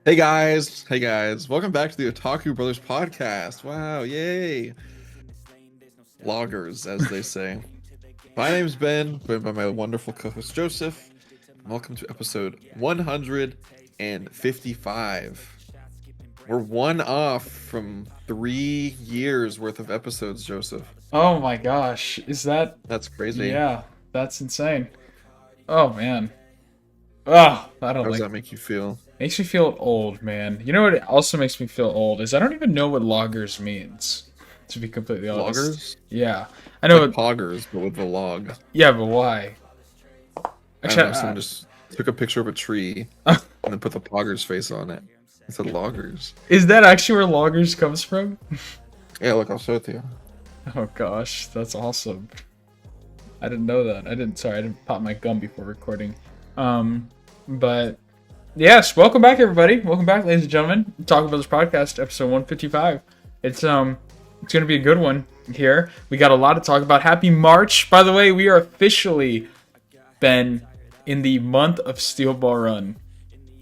Hey guys, welcome back to the Otaku Brothers podcast. Wow, yay. Loggers, as they say. My name's Ben, joined by my wonderful co-host Joseph. Welcome to episode 155. We're one off from 3 years worth of episodes, Joseph. Oh my gosh, is that? That's crazy. Yeah, that's insane. Oh man. Oh, I How don't does like. that make you feel? Makes me feel old, man. You know what also makes me feel old is I don't even know what loggers means. To be completely honest. Loggers? Yeah, I know. Like poggers, but with the log. Yeah, but why? I don't Actually, know, someone just took a picture of a tree and then put the pogger's face on it. It said loggers. is that actually where loggers comes from? Yeah, look, I'll show it to you. Oh gosh, that's awesome. I didn't know that. Sorry, I didn't pop my gum before recording. But yes, welcome back everybody. Welcome back, ladies and gentlemen. Talk About This podcast, episode 155. It's gonna be a good one here. We got a lot to talk about. Happy March. By the way, we are officially been in the month of Steel Ball Run.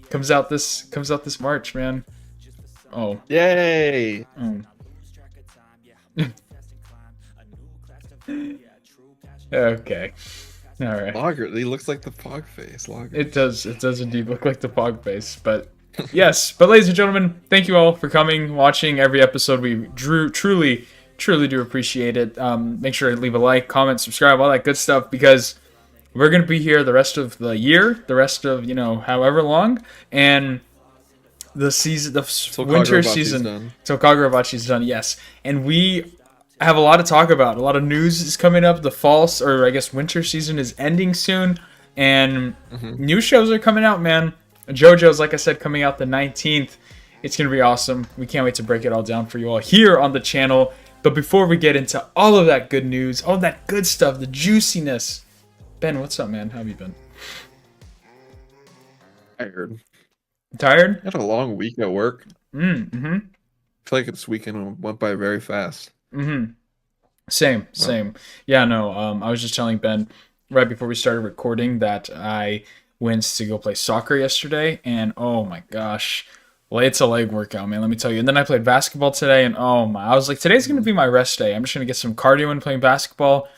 Comes out this March, man. Oh. Yay! Oh. Okay. All right. Logger, he looks like the pog face. Logger. It does indeed look like the Pog face, but yes. But ladies and gentlemen, thank you all for coming, watching every episode. We truly do appreciate it. Make sure to leave a like, comment, subscribe, all that good stuff, because we're gonna be here the rest of the year, the rest of however long, and the season, the winter season, till Kagurabachi's done. Yes, and we have a lot to talk about. A lot of news is coming up. The fall, or I guess winter season, is ending soon, and new shows are coming out, man. JoJo's, like I said, coming out the 19th. It's going to be awesome. We can't wait to break it all down for you all here on the channel. But before we get into all of that good news, all that good stuff, the juiciness. Ben, what's up, man? How have you been? Tired. Tired? I had a long week at work. Mm-hmm. I feel like this weekend went by very fast. Mm-hmm. Same. Yeah, no, I was just telling Ben right before we started recording that I went to go play soccer yesterday, and oh my gosh, well, it's a leg workout, man, let me tell you. And then I played basketball today, and oh my, I was like, today's going to be my rest day. I'm just going to get some cardio in playing basketball.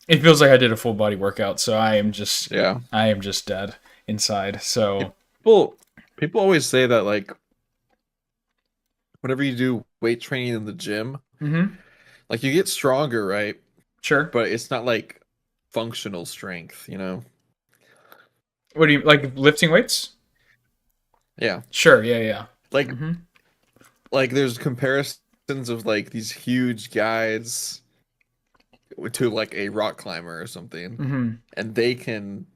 It feels like I did a full body workout, so I am just dead inside. So People always say that, like, whenever you do weight training in the gym, like, you get stronger, right? Sure. But it's not like functional strength, you know? What do you like, lifting weights? Yeah. Sure. Yeah. Like, like there's comparisons of like these huge guys to like a rock climber or something, and they can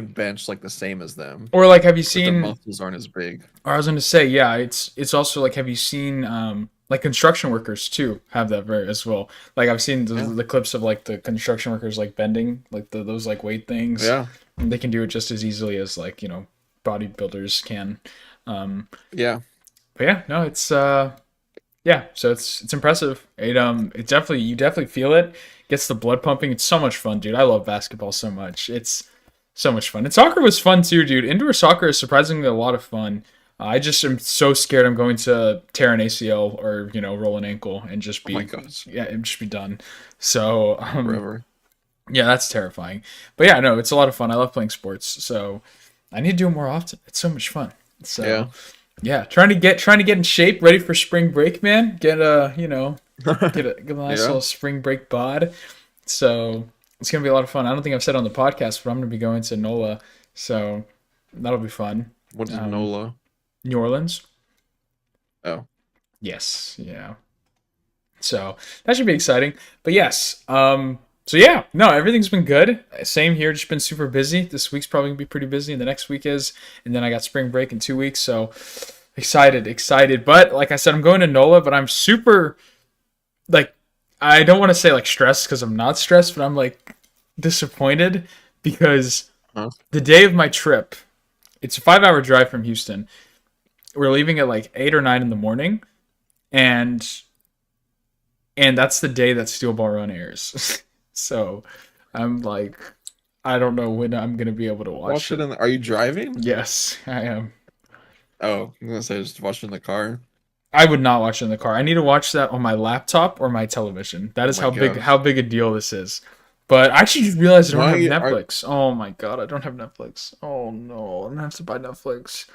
bench like the same as them, or like, have you but their seen? muscles aren't as big. Or I was going to say, yeah, it's also like, have you seen like construction workers too have that very as well? Like, I've seen the clips of like the construction workers like bending like those like weight things. Yeah, and they can do it just as easily as like bodybuilders can. yeah. But yeah, no, it's yeah, so it's impressive. It definitely, you definitely feel it. Gets the blood pumping. It's so much fun, dude. I love basketball so much. It's so much fun. And soccer was fun too, dude. Indoor soccer is surprisingly a lot of fun. I just am so scared I'm going to tear an ACL or roll an ankle and just be, Oh my gosh. yeah, and just be done. So Forever. yeah, that's terrifying. But yeah, no, it's a lot of fun. I love playing sports, so I need to do it more often. It's so much fun. So yeah, trying to get in shape, ready for spring break, man. Get a get a nice little spring break bod. So it's gonna be a lot of fun. I don't think I've said on the podcast, but I'm gonna be going to NOLA, so that'll be fun. What is NOLA? New Orleans. Oh, Yes, yeah. So that should be exciting. But yes, so yeah, no, everything's been good. Same here, just been super busy. This week's probably gonna be pretty busy, and the next week is, and then I got spring break in 2 weeks, so excited. But like I said, I'm going to NOLA, but I'm super, like, I don't want to say like stressed because I'm not stressed, but I'm like disappointed because the day of my trip, it's a 5-hour drive from Houston. We're leaving at like 8 or 9 in the morning, and that's the day that Steel Ball Run airs. So I'm like, I don't know when I'm gonna be able to watch it. Are you driving? Yes, I am. Oh, I'm gonna say just watch it in the car. I would not watch it in the car. I need to watch that on my laptop or my television. That Oh is my how gosh. big a deal this is. But I actually just realized I don't have Why are Netflix. Oh my god, I don't have Netflix. Oh no, I'm gonna have to buy Netflix.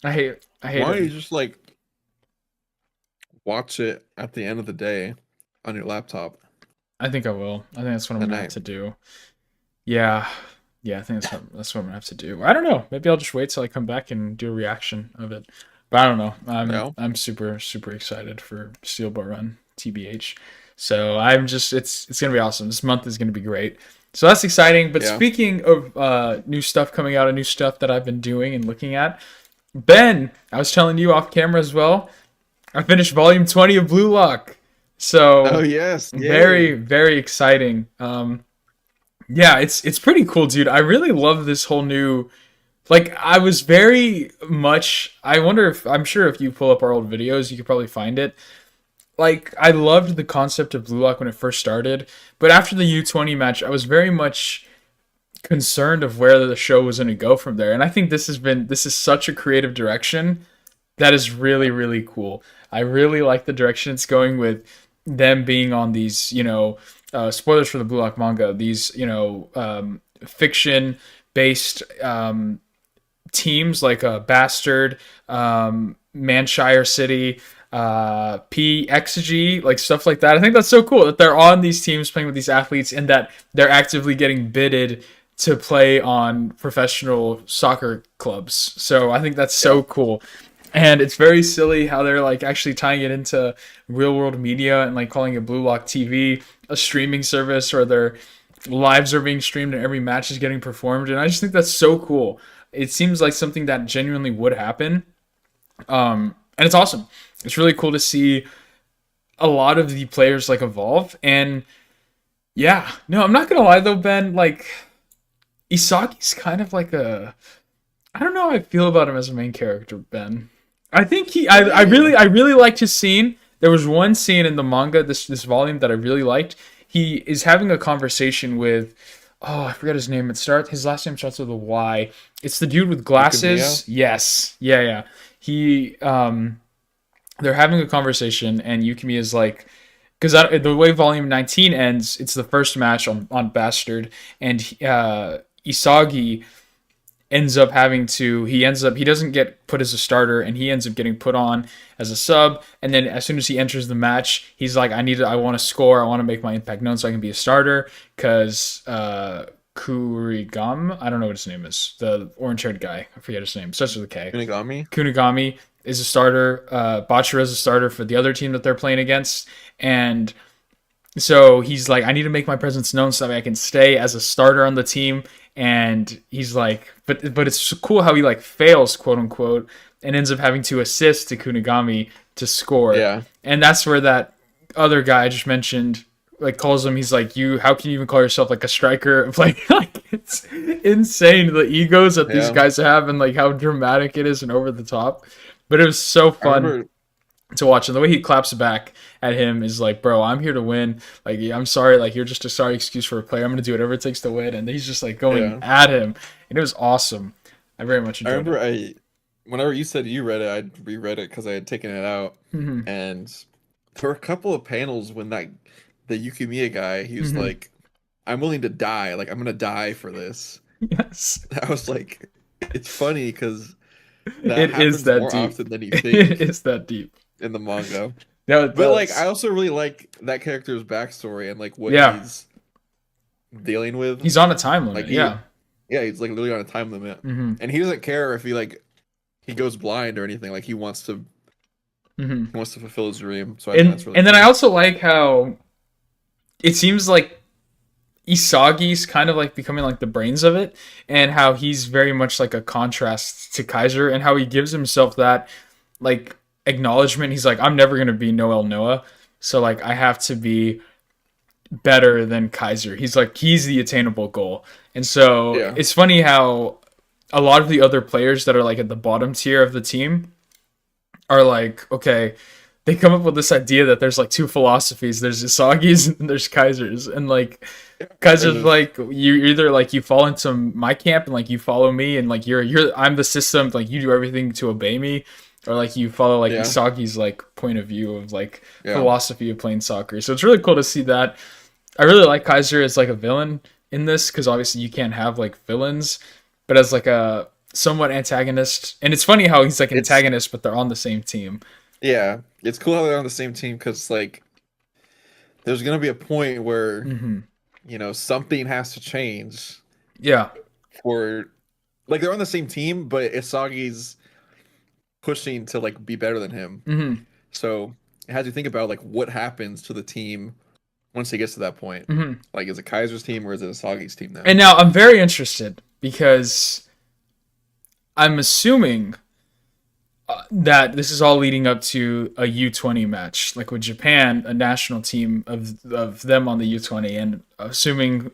I hate why it. don't you just like watch it at the end of the day on your laptop I think I will. I think that's what I'm at gonna have night? to do. Yeah. Yeah, I think that's what I'm gonna have to do. I don't know. Maybe I'll just wait till I come back and do a reaction of it. But I don't know. No? I'm super excited for Steel Ball Run, TBH. So I'm just it's gonna be awesome. This month is gonna be great. So that's exciting. But Yeah. speaking of new stuff coming out and new stuff that I've been doing and looking at, Ben, I was telling you off camera as well. I finished volume 20 of Blue Lock. Oh So yes, very yay. very exciting. Yeah, it's pretty cool, dude. I really love this whole new. Like, I was very much. I wonder if I'm sure if you pull up our old videos, you could probably find it. Like, I loved the concept of Blue Lock when it first started, but after the U20 match, I was very much concerned of where the show was going to go from there. And I think this is such a creative direction that is really cool. I really like the direction it's going with them being on these, spoilers for the Blue Lock manga, these, fiction based teams like Bastard, Manshire City, PXG, like stuff like that. I think that's so cool that they're on these teams playing with these athletes and that they're actively getting bidded to play on professional soccer clubs. So I think that's so Yeah. cool. And it's very silly how they're like actually tying it into real world media and like calling it Blue Lock TV, a streaming service, or their lives are being streamed and every match is getting performed. And I just think that's so cool. It seems like something that genuinely would happen. And it's awesome. It's really cool to see a lot of the players like evolve. And yeah, no, I'm not gonna lie though, Ben. Like Isagi's kind of like a I don't know how I feel about him as a main character, Ben. I think What do you mean? I really liked his scene. There was one scene in the manga, this volume that I really liked. He is having a conversation with I forget his name. His last name starts with a Y. It's the dude with Yukimiya? glasses. Yes. Yeah. He they're having a conversation and Yukimi is like because the way volume 19 ends, it's the first match on Bastard and Isagi he doesn't get put as a starter and he ends up getting put on as a sub, and then as soon as he enters the match he's like I want to score, I want to make my impact known so I can be a starter because Kurigam, I don't know what his name is, the orange haired guy, I forget his name, starts with a K. Kunigami? Kunigami is a starter, Bachira is a starter for the other team that they're playing against, and so he's like, I need to make my presence known so that I can stay as a starter on the team. And he's like, but it's cool how he like fails, quote unquote, and ends up having to assist to Kunigami to score. Yeah. And that's where that other guy I just mentioned like calls him. He's like, how can you even call yourself like a striker? Like it's insane the egos that these Yeah. guys have and like how dramatic it is and over the top. But it was so I fun remember to watch, and the way he claps back at him is like, bro, I'm here to win. Like, I'm sorry, like you're just a sorry excuse for a player. I'm gonna do whatever it takes to win. And he's just like going yeah. at him, and it was awesome. I very much I enjoyed remember it. whenever you said you read it, I reread it because I had taken it out. Hmm. And there were a couple of panels when the Yukimiya guy, he was Hmm. like, I'm willing to die. Like I'm gonna die for this. Yes, I was like, it's funny because that it is happens that more deep. often than you It think is that deep. in the manga. Yeah, it But like I does. also really like that character's backstory and like what Yeah, he's dealing with. he's on a time Like limit. Yeah. he's like literally on a time limit. Hmm. And he doesn't care if he goes blind or anything. Like Hmm. he wants to fulfill his dream. So I think that's really And then I cool. also like how it seems like Isagi's kind of like becoming like the brains of it, and how he's very much like a contrast to Kaiser, and how he gives himself that like acknowledgement. He's like, I'm never gonna be Noel Noah, so like I have to be better than Kaiser. He's like he's the attainable goal, and so Yeah. it's funny how a lot of the other players that are like at the bottom tier of the team are like, okay, they come up with this idea that there's like two philosophies. There's Isagi's and there's Kaiser's, and like Kaiser's like you either like you fall into my camp and like you follow me and like you're I'm the system, like you do everything to obey me, or like you follow like Isagi's like point of view of like philosophy of playing soccer. So it's really cool to see that. I really like Kaiser as like a villain in this because obviously you can't have like villains, but as like a somewhat antagonist. And it's funny how he's like an antagonist, but they're on the same team. Yeah, it's cool how they're on the same team because like there's gonna be a point where you know something has to change. Yeah. For like they're on the same team, but Isagi's pushing to like be better than him. So it has you think about like what happens to the team once he gets to that point. Like is it Kaiser's team or is it Isagi's team now? And now I'm very interested because I'm assuming that this is all leading up to a U20 match, like with Japan, a national team of them on the U20, and assuming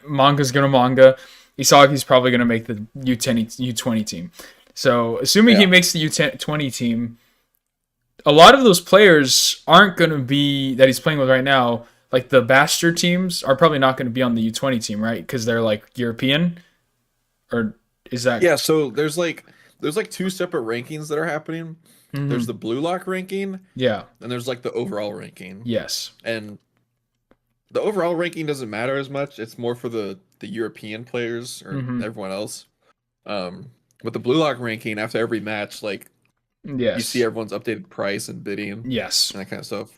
manga's gonna manga, Isagi's probably gonna make the U20 team. So assuming he makes the U20 team, a lot of those players aren't gonna be that he's playing with right now. Like the bastard teams are probably not going to be on the U20 team, right? Because they're like European, or is that? Yeah. So there's like two separate rankings that are happening. There's the blue lock ranking. Yeah. And there's like the overall ranking. Yes. And the overall ranking doesn't matter as much. It's more for the European players or everyone else. With the blue lock ranking, after every match, like you see everyone's updated price and bidding. Yes. And that kind of stuff.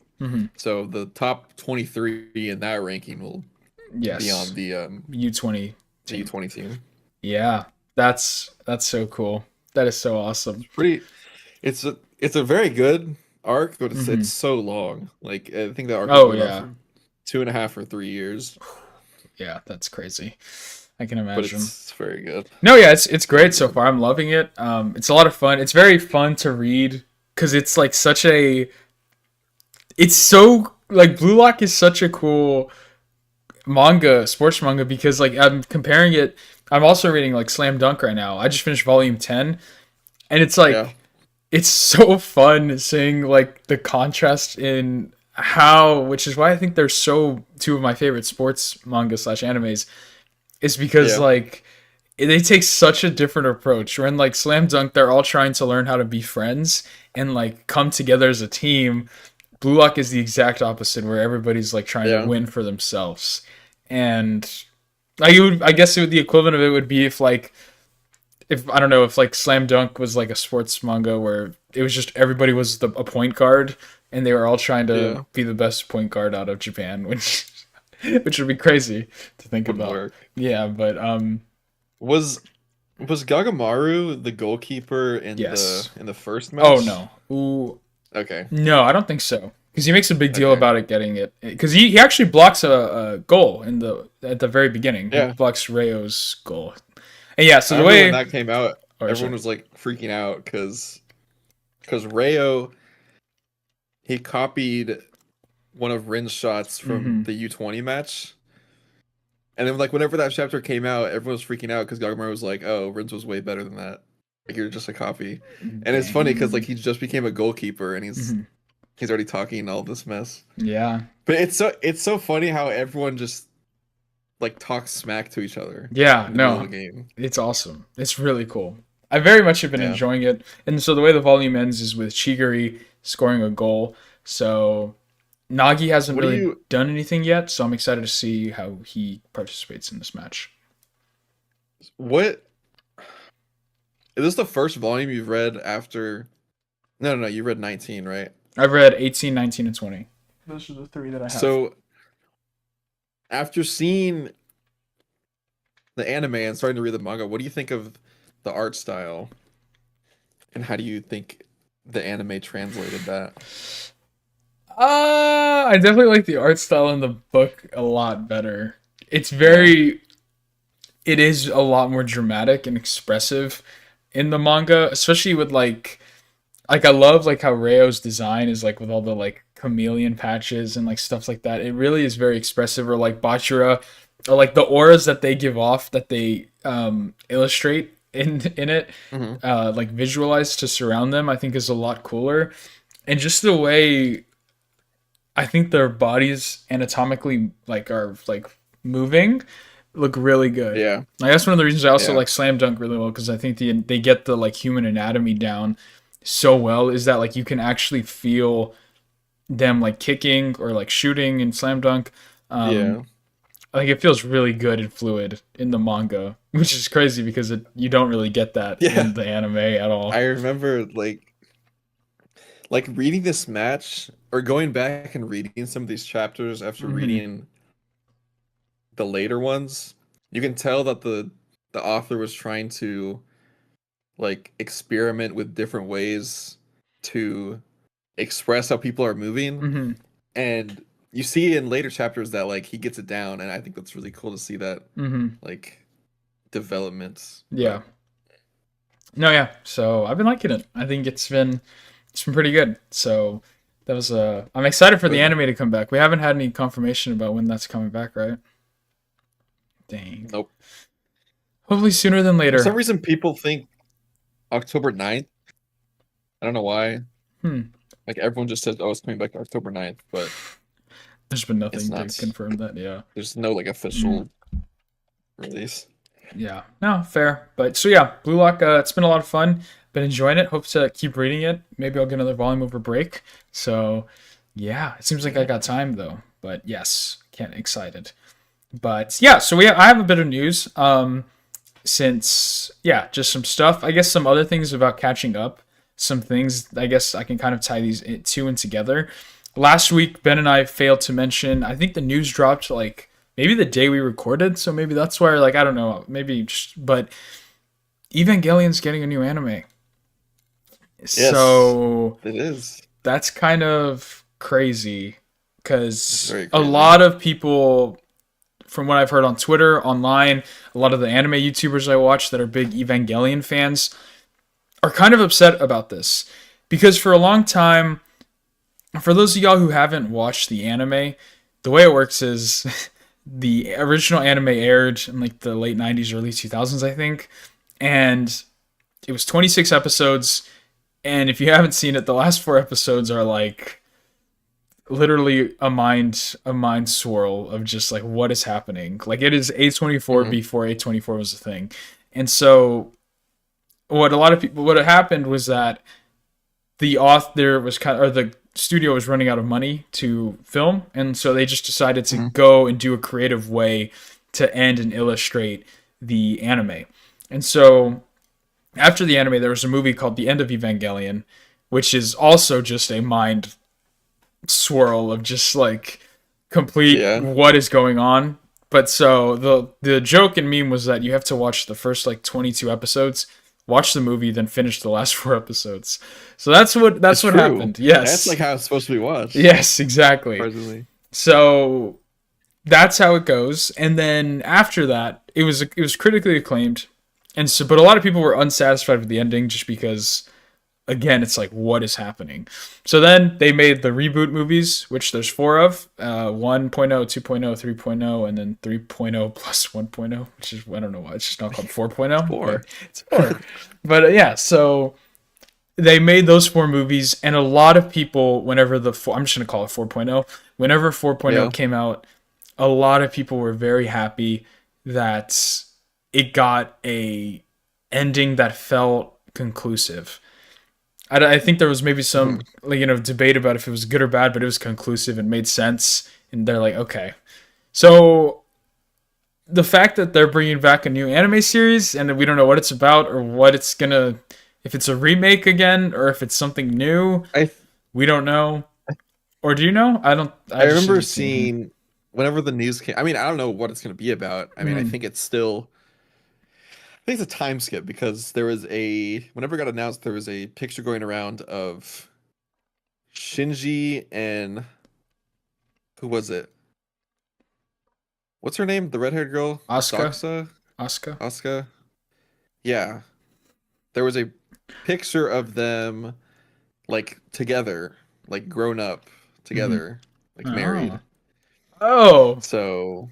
So the top 23 in that ranking will be on the U20 U20 team. Yeah, that's so cool. That is so awesome. It's a very good arc, but it's so long. Like I think that arc. For 2.5 or 3 years. Yeah, that's crazy. I can imagine. But it's very good. No, yeah, it's great so far. I'm loving it. It's a lot of fun. It's very fun to read because it's like such a. It's so like Blue Lock is such a cool manga, sports manga, because like I'm comparing it. I'm also reading like Slam Dunk right now. I just finished volume 10, and it's like it's so fun seeing like the contrast in how, which is why I think they're so two of my favorite sports manga / animes, is because like they take such a different approach. Where in like Slam Dunk, they're all trying to learn how to be friends and like come together as a team. Blue Lock is the exact opposite, where everybody's like trying to win for themselves. And I guess the equivalent of it would be if I don't know, if like Slam Dunk was like a sports manga where it was just everybody was a point guard and they were all trying to be the best point guard out of Japan, which would be crazy to think about. Work. Yeah, but was Gagamaru the goalkeeper in the first match? Oh no. Ooh. Okay. No, I don't think so. Because he makes a big deal about it getting it. Because he actually blocks a goal at the very beginning. Yeah. He blocks Rayo's goal. And so the way when that came out, everyone was like freaking out because Rayo, he copied one of Rin's shots from the U20 match. And then like whenever that chapter came out, everyone was freaking out because Gagamaru was like, "Oh, Rin's was way better than that. Like you're just a copy." And it's funny because like he just became a goalkeeper and he's already talking all this mess. Yeah. But it's so funny how everyone just like talks smack to each other. Yeah, no. Game. It's awesome. It's really cool. I very much have been enjoying it. And so the way the volume ends is with Chigiri scoring a goal. So Nagi hasn't really done anything yet, so I'm excited to see how he participates in this match. What? Is this the first volume you've read after... No, you read 19, right? I've read 18, 19, and 20. Those are the 3 that I have. So, after seeing the anime and starting to read the manga, what do you think of the art style? And how do you think the anime translated that? I definitely like the art style in the book a lot better. It's very... It is a lot more dramatic and expressive in the manga, especially with like I love like how Rayo's design is like with all the like chameleon patches and like stuff like that. It really is very expressive. Or like Bachira, or like the auras that they give off that they illustrate in it, like visualize to surround them, I think is a lot cooler. and just the way I think their bodies anatomically like are like moving look really good. Yeah. Like that's one of the reasons I also Yeah. like Slam Dunk really well, because I think they get the like human anatomy down so well, is that like you can actually feel them like kicking or like shooting in Slam Dunk. Yeah. Like it feels really good and fluid in the manga, which is crazy because you don't really get that Yeah. in the anime at all. I remember like reading this match or going back and reading some of these chapters after Mm-hmm. reading the later ones. You can tell that the author was trying to like experiment with different ways to express how people are moving, Mm-hmm. and you see in later chapters that like he gets it down, and I think that's really cool to see that Mm-hmm. like development. Yeah. But No, yeah. So I've been liking it. I think it's been pretty good. So that was I'm excited for the but anime to come back. We haven't had any confirmation about when that's coming back, right? Dang. nope. Hopefully sooner than For some later. reason people think October 9th. I don't know why. Hmm. Like everyone just says, "Oh, it's coming back October 9th," but There's been it's nothing to not. confirm that. Yeah. There's no like Mm. official release. Yeah. No, fair. But so yeah, Blue Lock. It's been a lot of fun. Been enjoying it. Hope to keep reading it. Maybe I'll get another volume over break. So yeah, it seems like I Yeah. got time though. But yes, can't excited. But yeah, so I have a bit of news. Since yeah, just some stuff. I guess some other things about catching up. Some things I guess I can kind of tie these two in together. Last week, Ben and I failed to mention. I think the news dropped like maybe the day we recorded, so maybe that's where like I don't know, maybe just, but Evangelion's getting a new anime, Yes, so it is. that's kind of crazy It's because very a crazy. lot of people from what I've heard on Twitter, online, a lot of the anime YouTubers I watch that are big Evangelion fans are kind of upset about this. Because for a long time, for those of y'all who haven't watched the anime, the way it works is the original anime aired in like the late 90s, early 2000s, I think. And it was 26 episodes. And if you haven't seen it, the last four episodes are like literally a mind swirl of just like what is happening. Like it is A24 Hmm. before A24 was a thing. And so what had happened was that the author was kind of, or the studio was running out of money to film, and so they just decided to Hmm. go and do a creative way to end and illustrate the anime. And so after the anime there was a movie called The End of Evangelion, which is also just a mind swirl of just like complete Yeah. what is going on. But so the joke and meme was that you have to watch the first like 22 episodes, watch the movie, then finish the last four episodes. So that's It's what true. happened. That's like Yes. how it's supposed to be watched, Yes, exactly. surprisingly. So that's how it goes. And then after that, it was critically acclaimed. And so but a lot of people were unsatisfied with the ending just because again, it's like, what is happening? So then they made the reboot movies, which there's four of 1.0, 2.0, 3.0, and then 3.0 plus 1.0, which is, I don't know why, it's just not called 4.0, but Four. it's four. But yeah, so they made those four movies, and a lot of people, whenever I'm just going to call it 4.0, whenever 4.0 Yeah. came out, a lot of people were very happy that it got a ending that felt conclusive. I think there was maybe some Hmm. like debate about if it was good or bad, but it was conclusive and made sense. And they're like, okay, so the fact that they're bringing back a new anime series and we don't know what it's about or what it's gonna, if it's a remake again or if it's something new, I we don't know. Or do you know? I don't. I I just remember didn't see anything. seeing whenever the news came. I mean, I don't know what it's going to be about. I mean, I Mm. think it's still. I think it's a time skip because there was a whenever it got announced, there was a picture going around of Shinji and who was it? What's her name? The red-haired girl, Asuka. Doxa, Asuka. Asuka. Yeah, there was a picture of them like together, like grown up Mm-hmm. together, like Oh. married. Oh. So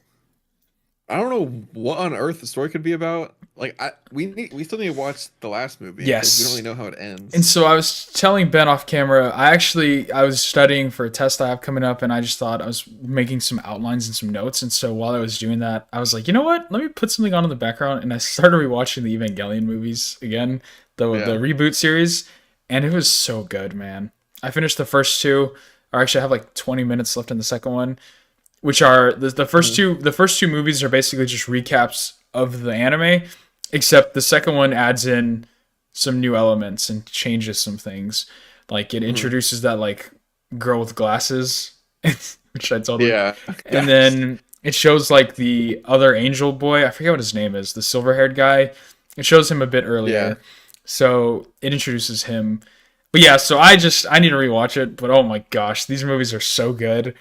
I don't know what on earth the story could be about. we still need to watch the last movie because we don't Yes. really know how it And ends. so I was telling Ben off camera, I was studying for a test I have coming up, and I just thought I was making some outlines and some notes. And so while I was doing that, I was like, you know what? Let me put something on in the background. And I started rewatching the Evangelion movies again, the Yeah. reboot series, and it was so good, man. I finished the first two, or actually I have like 20 minutes left in the second one, which are the first Mhm. two. The first two movies are basically just recaps of the anime, except the second one adds in some new elements and changes some things. Like it Mhm. introduces that like girl with glasses, which I totally. Yeah. And Guys. then it shows like the other angel boy. I forget what his name is. The silver haired guy. It shows him a bit Yeah. earlier, so it introduces him. But yeah, so I need to rewatch it. But oh my gosh, these movies are so good.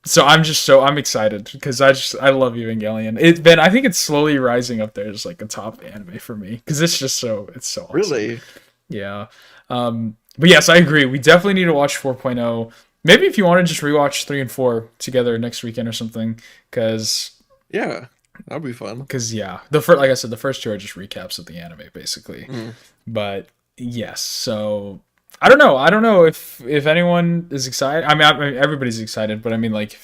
So I'm excited because I love Evangelion. I think it's slowly rising up there as like a top anime for me because it's so awesome. Really? Yeah. But yes, I agree. We definitely need to watch 4.0. Maybe if you want to just rewatch 3 and 4 together next weekend or something because Yeah. That'd be fun. yeah, the first, like I said, the first two are just recaps of the anime basically. Mhm. But yes, so I don't know. I don't know if anyone is excited. I mean everybody's excited, but I mean like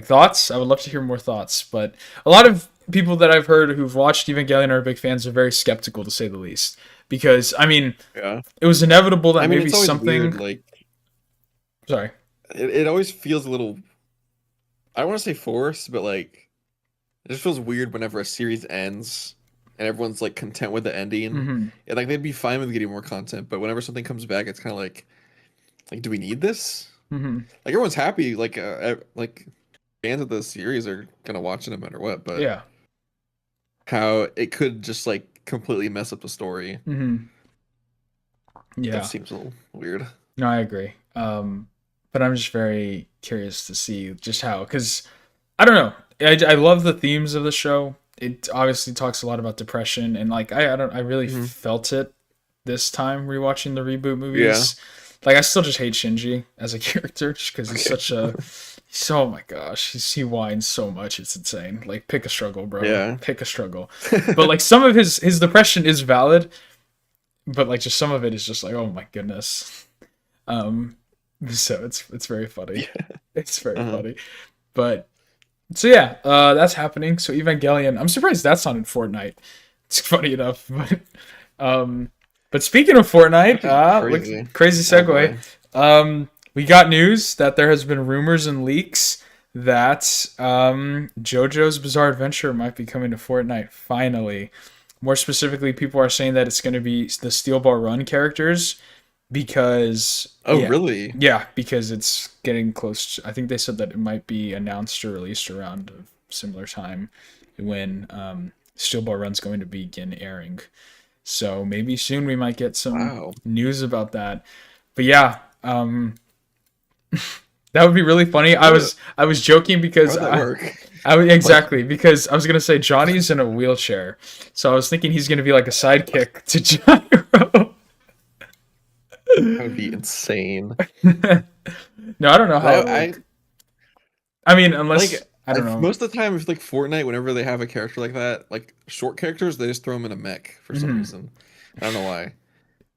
thoughts. I would love to hear more thoughts. But a lot of people that I've heard who've watched Evangelion are big fans are very skeptical to say the least. Because I mean, Yeah. it was inevitable that I mean, maybe it's always something. weird. Like Sorry. it always feels a little. I don't want to say forced, but like it just feels weird whenever a series ends and everyone's like content with the ending. Hmm. And like they'd be fine with getting more content, but whenever something comes back, it's kind of like, do we need this? Hmm. Like everyone's happy. Like fans of the series are gonna watch it no matter what. But Yeah. how it could just like completely mess up the story. Hmm. That Yeah. seems a little weird. No, I agree. But I'm just very curious to see just how, because I don't know. I love the themes of the show. It obviously talks a lot about depression, and like I really Hmm. felt it this time rewatching the reboot Yeah. movies. Like I still just hate Shinji as a character just because he's Okay. such a so oh my gosh he whines so much it's insane. Like pick a struggle, bro. Yeah. Pick a struggle. But like some of his depression is valid, but like just some of it is just like oh my goodness. Um, so it's very funny. Yeah. It's very Uh-huh. funny. But so yeah, that's happening. So Evangelion, I'm surprised that's not in Fortnite. It's funny enough, um, but speaking of Fortnite, Crazy. crazy Oh segue. boy. We got news that there has been rumors and leaks that JoJo's Bizarre Adventure might be coming to Fortnite finally. More specifically, people are saying that it's going to be the Steel Ball Run characters because Oh really? because it's getting close. I think they said that it might be announced or released around a similar time when Steel Ball Run's going to begin airing. So maybe soon we might get some Wow. news about that. But yeah, that would be really funny. How I was joking because how'd that work? exactly because I was gonna say Johnny's in a wheelchair, so I was thinking he's gonna be like a sidekick to Gyro. That would be insane. No, I don't know how it I worked. I mean, unless like I don't know. most of the time if like Fortnite, whenever they have a character like that, like short characters, they just throw them in a mech for some Mhm. reason. I don't know why.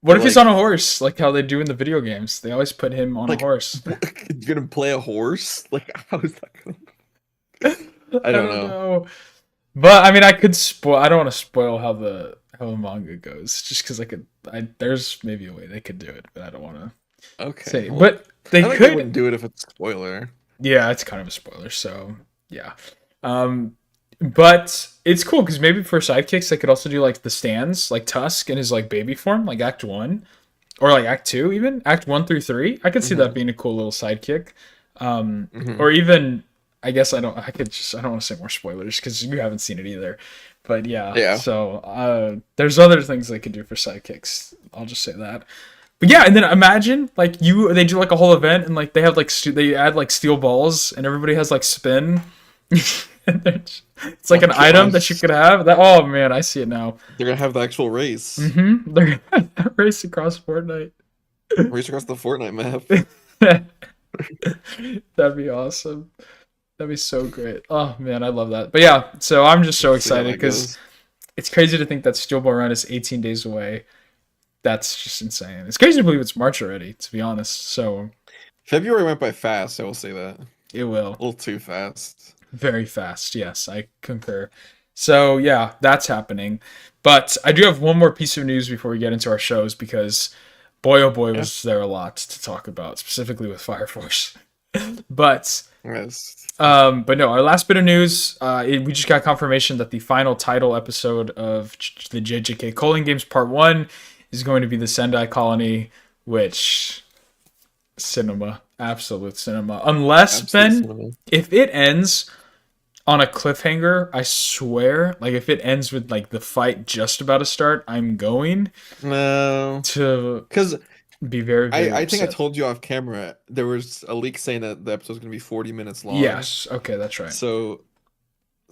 What But if he's on a horse, like how they do in the video games? They always put him on a like horse. you're gonna play a horse? Like how is that gonna I I don't don't know. know, but I mean, I could spoil. I don't want to spoil how the manga goes, just because there's maybe a way they could do it, but I don't want to Okay. say. Well, But they I think they could. wouldn't do it if it's a spoiler. Yeah, it's kind of a spoiler, so yeah. Um, but it's cool because maybe for sidekicks, they could also do like the stands, like Tusk in his like baby form, like Act 1, or like Act 2, even Act 1 through 3. I could see that Hmm. being a cool little sidekick. Hmm. Or even I guess I don't want to say more spoilers because you haven't seen it either. But yeah, Yeah. so there's other things they could do for sidekicks. I'll just say that. But yeah, and then imagine like they do like a whole event and like they have like they add like steel balls and everybody has like spin. And it's like Oh an item that you gosh. could have. That oh man, I see it now. They're gonna have the actual race. They're gonna race across Fortnite. Race across the Fortnite map. That'd be awesome. That'd be so great. Oh man, I love that. But yeah, so I'm just so Let's see how excited that because goes. It's crazy to think that Steel Ball Run is 18 days away. That's just insane. It's crazy to believe it's March already, to be honest. So February went by fast, I will say that. it will. A little too fast. Very fast. Yes, I concur. So yeah, that's happening. But I do have one more piece of news before we get into our shows, because boy oh boy was there a lot to talk about, specifically with Fire Force. But Yes. but no, our last bit of news, we just got confirmation that the final title episode of the JJK Calling Games Part 1 is going to be the Sendai Colony, which cinema, absolute cinema. Unless, Absolute Ben, cinema. if it ends on a cliffhanger, I swear, like if it ends with like the fight just about to start, I'm going No. to Because be very, very I think I upset. told you off camera, there was a leak saying that the episode's going to be 40 minutes long. Yes, okay, that's right. So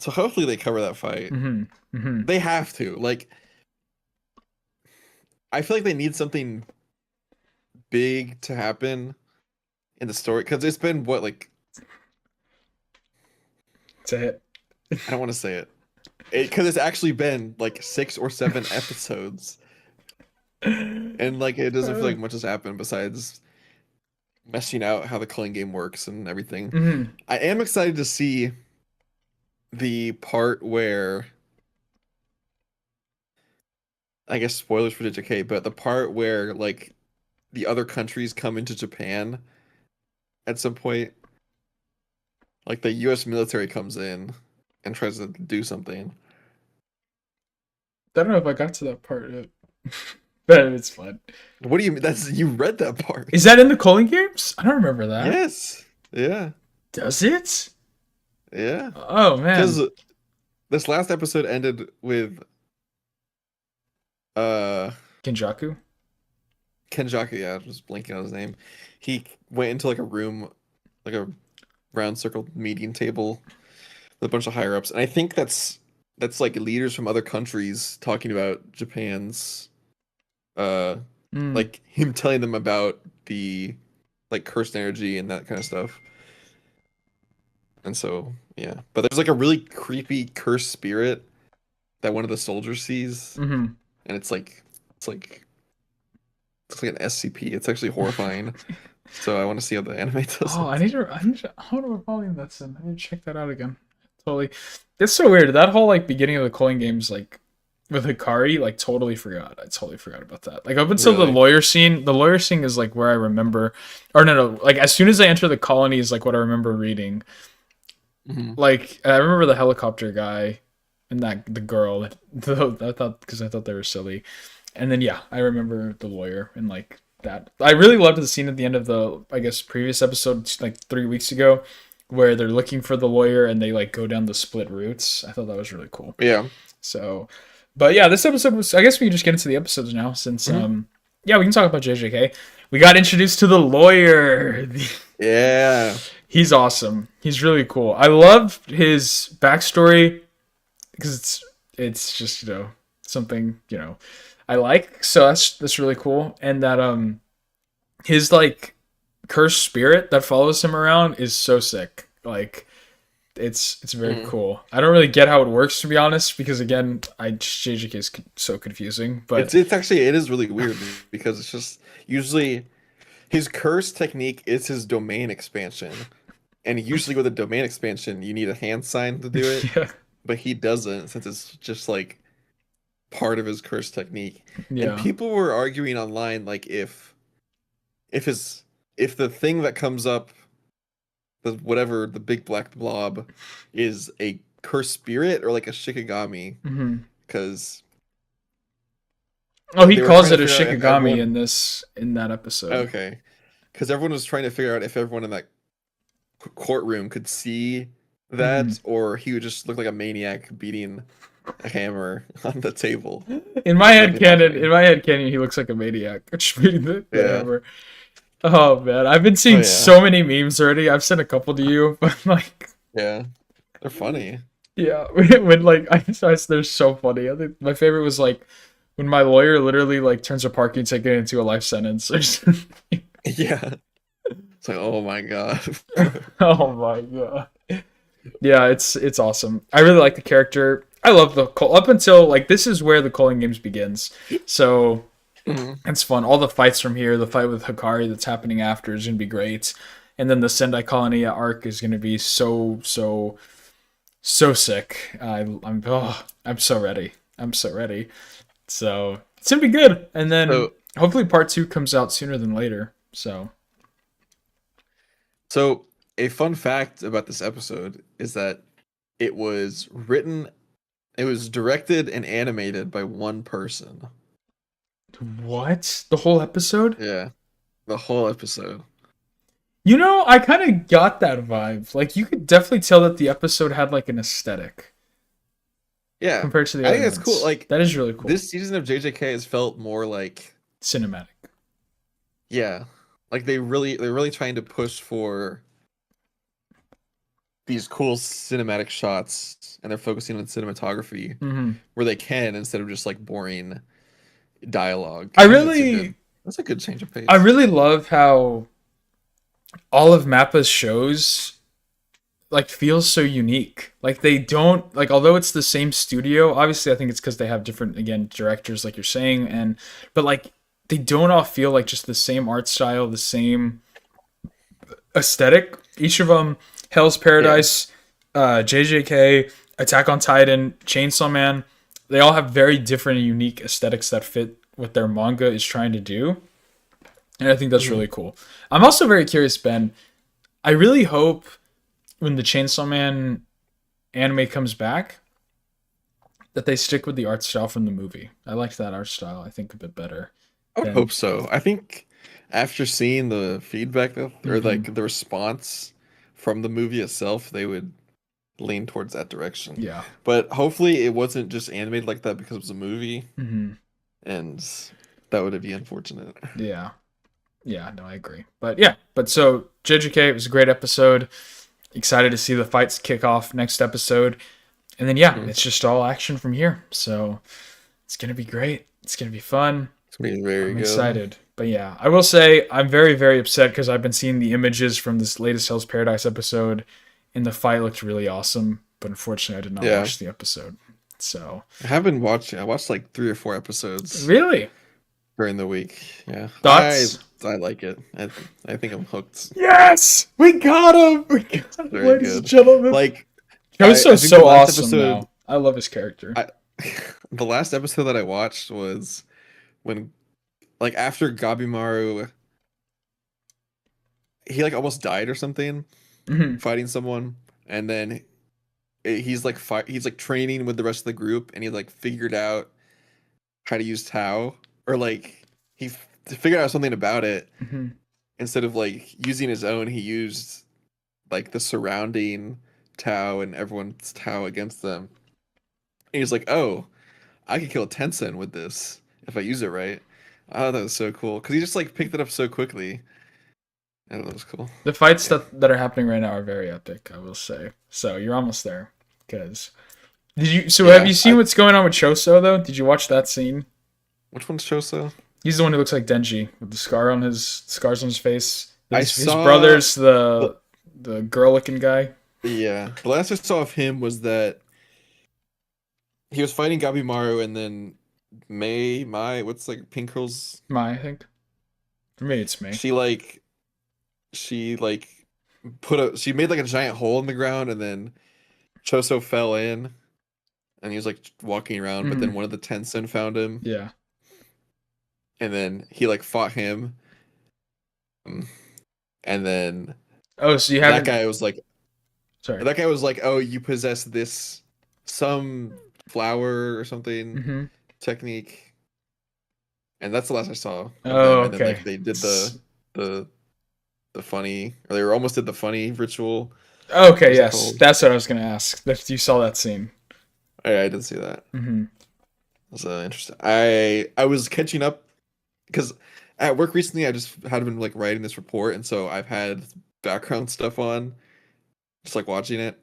hopefully they cover that fight. Mm-hmm. Mm-hmm. They have to. Like, I feel like they need something big to happen in the story, because it's been what, like, Say it. I don't want to say it, because it's actually been like 6 or 7 episodes, and like it doesn't feel like much has happened besides meshing out how the killing game works and everything. Mm-hmm. I am excited to see the part where, I guess spoilers for JJK, but the part where like the other countries come into Japan at some point, like the US military comes in and tries to do something. I don't know if I got to that part yet. But it's fun. What do you mean? You read that part? Is that in the Calling Games? I don't remember that. Yes. Yeah. Does it? Yeah. Oh man. Because this last episode ended with Kenjaku? Kenjaku, yeah, I was blanking on his name. He went into like a room, like a round circle meeting table with a bunch of higher ups, and I think that's like leaders from other countries talking about Japan's like him telling them about the like cursed energy and that kind of stuff. And so yeah, but there's like a really creepy cursed spirit that one of the soldiers sees, and it's like an SCP. It's actually horrifying. So I want to see how the anime does. Oh, I need to. How do I volume that's in? I need to check that out again. Totally. It's so weird. That whole like beginning of the Calling Games, like with Hikari, like totally forgot. I totally forgot about that. Like up until the lawyer scene is like where I remember, or no, like as soon as I enter the colony is like what I remember reading. Like I remember the helicopter guy and the girl. I thought they were silly, and then yeah, I remember the lawyer and like that. I really loved the scene at the end of the previous episode like 3 weeks ago, where they're looking for the lawyer and they like go down the split routes. I thought that was really cool. Yeah. So, but yeah, this episode was. I guess we can just get into the episodes now, since yeah, we can talk about JJK. We got introduced to the lawyer. Yeah. He's awesome. He's really cool. I love his backstory because it's just something I like. So that's really cool. And that his like cursed spirit that follows him around is so sick. Like it's very cool. I don't really get how it works, to be honest, because again, JJK is so confusing. But it's actually it is really weird because it's just usually his curse technique is his domain expansion. And usually with a domain expansion, you need a hand sign to do it. Yeah. But he doesn't, since it's just like part of his curse technique. Yeah. And people were arguing online like if the thing that comes up, the big black blob, is a cursed spirit or like a Shikigami. Because he calls it a Shikigami in that episode. Okay. Because everyone was trying to figure out if everyone in that courtroom could see that, or he would just look like a maniac beating a hammer on the table. In my head canon, he looks like a maniac just beating the hammer. Oh man, I've been seeing so many memes already. I've sent a couple to you, but like, yeah, they're funny. Yeah, when like they're so funny. I think my favorite was like when my lawyer literally like turns a parking ticket into a life sentence. Yeah. It's like, oh my god. Oh my god. Yeah, it's awesome. I really like the character. I love the up until like this is where the Culling Games begins. So it's fun. All the fights from here, the fight with Hikari that's happening after is gonna be great, and then the Sendai Colonia arc is gonna be so sick. I'm so ready. I'm so ready. So it's gonna be good, and then hopefully part 2 comes out sooner than later. So a fun fact about this episode is that it was directed and animated by one person. what? The whole episode? Yeah, the whole episode. You know, I kind of got that vibe. Like, you could definitely tell that the episode had like an aesthetic. Yeah, compared to the I other think it's cool. ones. Like that is really cool. This season of JJK has felt more like cinematic. Yeah, like they're really trying to push for these cool cinematic shots, and they're focusing on cinematography where they can instead of just like boring dialogue. That's a good change of pace. I really love how all of Mappa's shows like feels so unique. Like they don't like, although it's the same studio, obviously I think it's because they have different, again, directors like you're saying, but like they don't all feel like just the same art style, the same aesthetic. Each of them, Hell's Paradise, JJK, Attack on Titan, Chainsaw Man, they all have very different and unique aesthetics that fit what their manga is trying to do. And I think that's really cool. I'm also very curious, Ben. I really hope when the Chainsaw Man anime comes back that they stick with the art style from the movie. I liked that art style, I think, a bit better. I would hope so. I think after seeing the feedback or like the response from the movie itself, they would lean towards that direction. Yeah. But hopefully it wasn't just animated like that because it was a movie. And that would be unfortunate. Yeah. Yeah, no, I agree. But yeah, so JJK, it was a great episode. Excited to see the fights kick off next episode. And then it's just all action from here. So it's going to be great. It's going to be fun. It's going to be very good. Excited. But yeah, I will say I'm very, very upset because I've been seeing the images from this latest Hell's Paradise episode, and the fight looked really awesome. But unfortunately, I did not watch the episode. So I have been watching. I watched like 3 or 4 episodes. Really? During the week. Yeah. Thoughts? I like it. I think I'm hooked. Yes! We got him! We got him, ladies and gentlemen. Like, Choso's so awesome now. I love his character. The last episode that I watched was when, like, after Gabimaru, he like almost died or something, fighting someone, and then he's like training with the rest of the group, and he like figured out how to use Tao, or like he figured out something about it. Instead of like using his own, he used like the surrounding Tao and everyone's Tao against them. And he's like, oh, I could kill Tencent with this if I use it right. I thought that was so cool because he just like picked it up so quickly. I thought that was cool. The fights that are happening right now are very epic, I will say. So you're almost there. Because have you seen what's going on with Choso though? Did you watch that scene? Which one's Choso? He's the one who looks like Denji with the scars on his face. His brother's the girl looking guy. Yeah. The last I saw of him was that he was fighting Gabimaru, and then Mai, what's like Pink Girl's? Mai, I think. For me, it's Mai. She made like a giant hole in the ground, and then Choso fell in, and he was like walking around, but then one of the Tencent found him. Yeah. And then he like fought him, and then so you have that guy was like, sorry, that guy was like, oh, you possess some flower or something technique, and that's the last I saw. Oh, and then like they did the funny, or they almost did the funny ritual. Okay, yes, that's what I was gonna ask. If you saw that scene. I didn't see that. It was interesting. I was catching up because at work recently I just had been like writing this report, and so I've had background stuff on, just like watching it,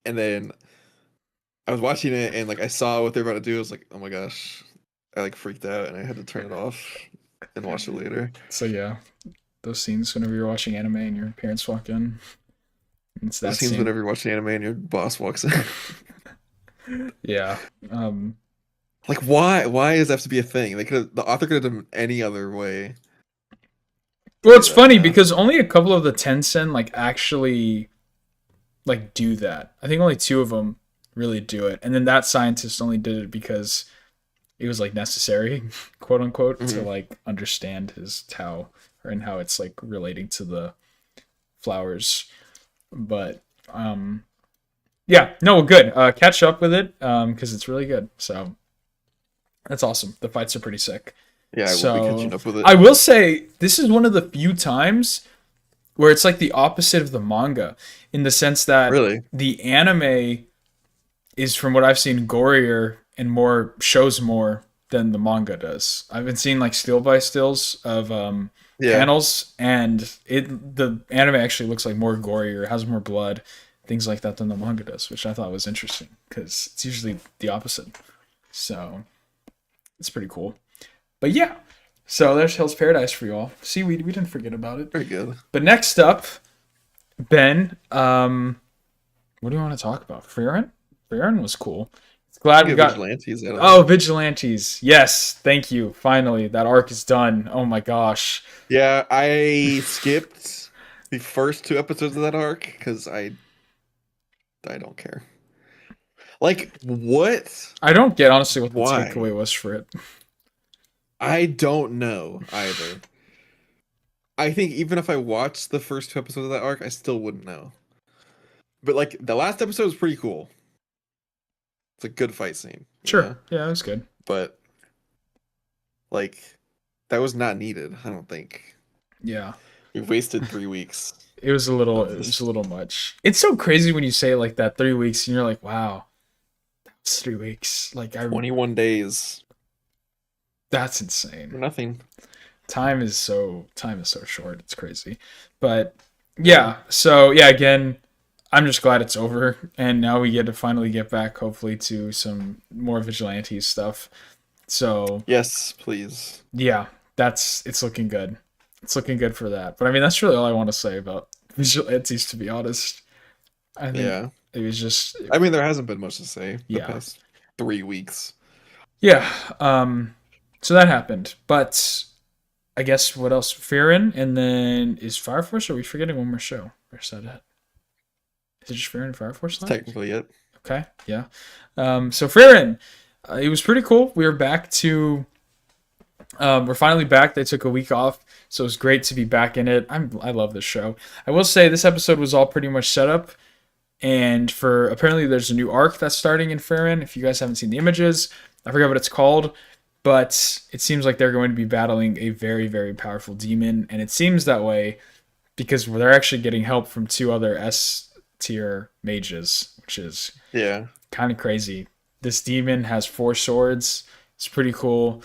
and then I was watching it and like I saw what they're about to do. I was like, oh my gosh, I like freaked out and I had to turn it off and watch it later. So yeah, those scenes whenever you're watching anime and your parents walk in. It's that those scenes whenever you're watching anime and your boss walks in. Yeah. Like, why does that have to be a thing? The author could have done any other way to Well, do it's that, funny because only a couple of the Tencent like actually like do that. I think only two of them really do it, and then that scientist only did it because it was like necessary, quote unquote, to Mhm. like understand his Tao and how it's like relating to the flowers. But yeah, no, well, good. Catch up with it because it's really good. So that's awesome. The fights are pretty sick. Yeah, I will be catching So up with it. I will say this is one of the few times where it's like the opposite of the manga in the sense that Really? the anime is, from what I've seen, gorier and more shows more than the manga does. I've been seeing like still by stills of Yeah. panels, and the anime actually looks like more gorier, has more blood, things like that than the manga does, which I thought was interesting because it's usually the opposite. So it's pretty cool. But yeah, so there's Hell's Paradise for you all. See, we didn't forget about it. Very good. But next up, Ben, what do you want to talk about? Frieren? Frieren was cool. We Glad we get got. vigilantes out of Oh, that. Vigilantes. Yes, thank you. Finally, that arc is done. Oh my gosh. Yeah, I skipped the first two episodes of that arc because I don't care. Like, what? I don't get honestly what the Why? takeaway was for it. I don't know either. I think even if I watched the first two episodes of that arc, I still wouldn't know. But like the last episode was pretty cool. It's a good fight scene, you Sure. know? Yeah, that was good. But like that was not needed, I don't think. Yeah. We wasted 3 weeks It was a little of it was this. a little much. It's so crazy when you say it like that, 3 weeks, and you're like, wow, it's 3 weeks. Like I 21 days that's insane. for nothing. Time is so short. It's crazy. But Yeah. yeah, so yeah, again, I'm just glad it's over and now we get to finally get back hopefully to some more vigilante stuff. So, Yes, please. yeah, that's it's looking good. It's looking good for that. But I mean, that's really all I want to say about vigilantes to be honest. I think Yeah. it was just I mean, there hasn't been much to say the yeah. past 3 weeks. Yeah, so that happened. But I guess what else? Farron, and then is Fire Force? Or are we forgetting one more show? Where's that at? Is it just Farron and Fire Force It's left? technically it. Okay, yeah. So Farron, it was pretty cool. We were back to. We're finally back. They took a week off, so it was great to be back in it. I love this show. I will say this episode was all pretty much set up, and for apparently there's a new arc that's starting in Farron. If you guys haven't seen the images, I forget what it's called, but it seems like they're going to be battling a very, very powerful demon, and it seems that way because they're actually getting help from two other S tier mages, which is Yeah. kind of crazy. This demon has 4 swords. It's pretty cool.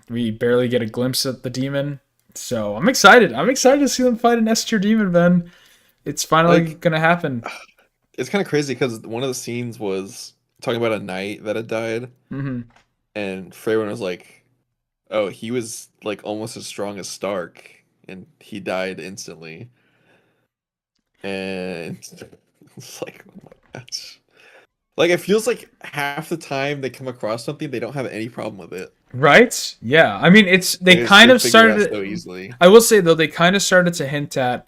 We barely get a glimpse at the demon, so I'm excited. I'm excited to see them fight an S tier demon, Ben. It's finally Like, gonna happen. it's kind of crazy because one of the scenes was talking about a knight that had died, Hmm. and Freyrin was like, "Oh, he was like almost as strong as Stark, and he died instantly." And it's like, oh my gosh. Like, it feels like half the time they come across something, they don't have any problem with it. Right? Yeah. I mean, it's they kind They of figure it out started. so easily. I will say though, they kind of started to hint at.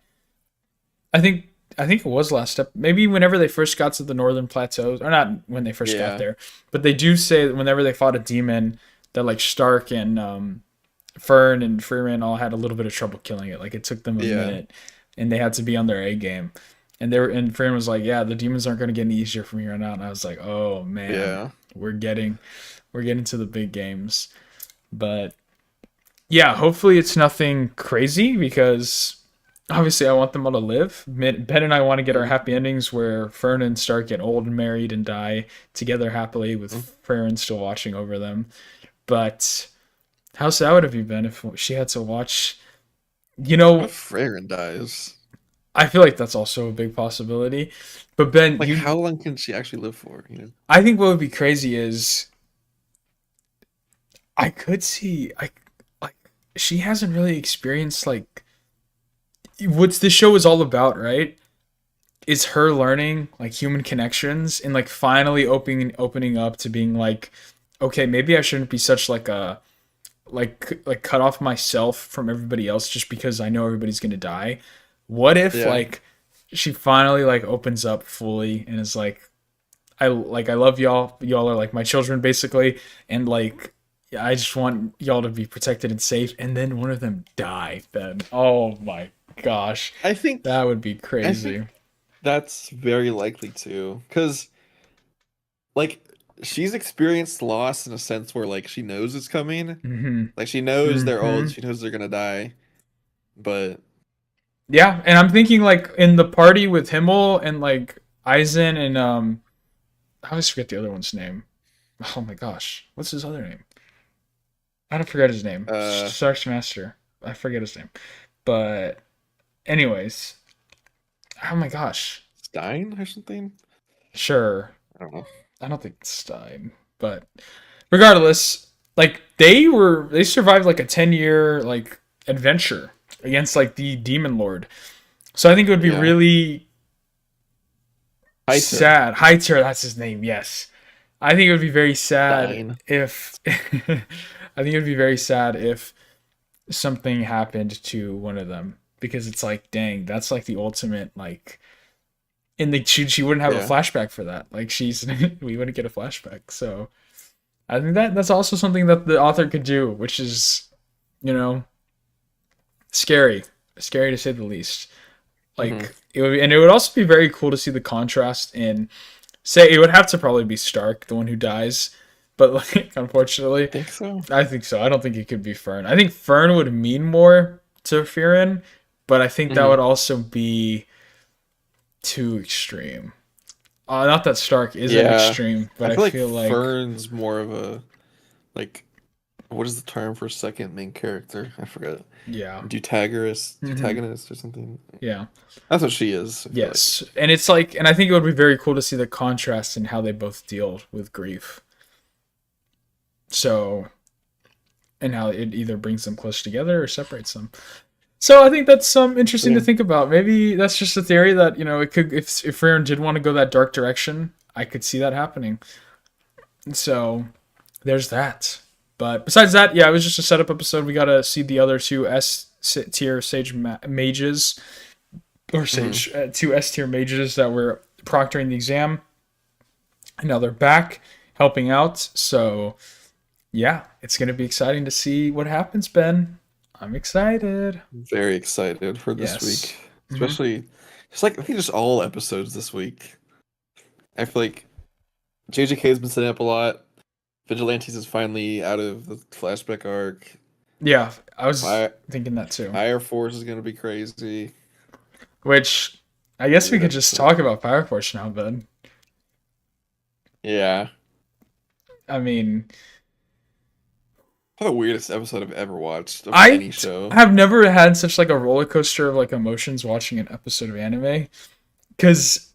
I think. I think it was last step. Maybe whenever they first got to the northern plateaus, or not when they first got Yeah, there, but they do say that whenever they fought a demon, that like Stark and Fern and Freeman all had a little bit of trouble killing it. Like it took them a yeah, minute, and they had to be on their A game. And Freeman was like, "Yeah, the demons aren't going to get any easier from here on out." And I was like, "Oh man, yeah. we're getting to the big games." But yeah, hopefully it's nothing crazy because obviously I want them all to live. Ben and I want to get our Mhm. happy endings where Fern and Stark get old and married and die together happily with Mhm. Farron still watching over them. But how sad would it have been if she had to watch? You What know, if Freyrin dies? I feel like that's also a big possibility. But Ben, Like, how long can she actually live for? You know? I think what would be crazy is I could see like she hasn't really experienced like what the show is all about, right? is her learning like human connections and like finally opening up to being like, okay, maybe I shouldn't be such like a like cut off myself from everybody else just because I know everybody's gonna die. What if Yeah. like she finally like opens up fully and is like, I love y'all. Y'all are like my children basically, and like I just want y'all to be protected and safe. And then one of them die. Then oh my gosh, I think that would be I think crazy. that's very likely too, because like she's experienced loss in a sense where like she knows it's coming. Hmm. Like she knows they're old, Hmm. she knows they're gonna die, but Yeah, and I'm thinking like in the party with Himmel and like Eisen and I always forget the other one's name. Oh my gosh, what's his other name? I don't forget his name. uh Stark's Master. I forget his name. But anyways, oh my gosh. Stein or something? Sure. I don't know. I don't think it's Stein, but regardless, like they survived like a 10-year like adventure against like the demon lord. So I think it would be Yeah. really Heiter. sad. Heiter, that's his name. Yes. I think it would be very sad Stein. if I think it would be very sad if something happened to one of them because it's like, dang, that's like the ultimate like and the she wouldn't have a Yeah. flashback for that. Like she's we wouldn't get a flashback. So I think that's also something that the author could do, which is, you know, scary, scary to say the least. Hmm. Like it would, and it would also be very cool to see the contrast in. Say it would have to probably be Stark, the one who dies, but like unfortunately, Think so? I think so. I don't think it could be Fern. I think Fern would mean more to Fearin, but I think that Hmm. would also be too extreme. Not that Stark isn't Yeah. extreme, but I I feel like feel like Fern's more of a like what is the term for second main character? I forget. yeah. Hmm. Dutagonist or something. Yeah. That's what she is, I feel like. Yes. And it's like, and I think it would be very cool to see the contrast in how they both deal with grief. So, and how it either brings them close together or separates them. So I think that's interesting to Yeah. think about. Maybe that's just a theory that, you know, it could, if Aaron did want to go that dark direction, I could see that happening. So there's that. But besides that, yeah, it was just a setup episode. We got to see the other two S tier sage mages or Hmm. sage two S tier mages that were proctoring the exam. And now they're back helping out. So yeah, it's gonna be exciting to see what happens, Ben. I'm excited. Very excited for this Yes. week. Mm-hmm. Especially just like I think just all episodes this week. I feel like JJK's been setting up a lot. Vigilantes is finally out of the flashback arc. Yeah, I was Fire, thinking that too. Fire Force is gonna be crazy. Which I guess we Weird could just episode. talk about Fire Force now, Ben. Yeah. I mean, Probably the weirdest episode I've ever watched of I any show. have never had such like a roller coaster of like emotions watching an episode of anime. Because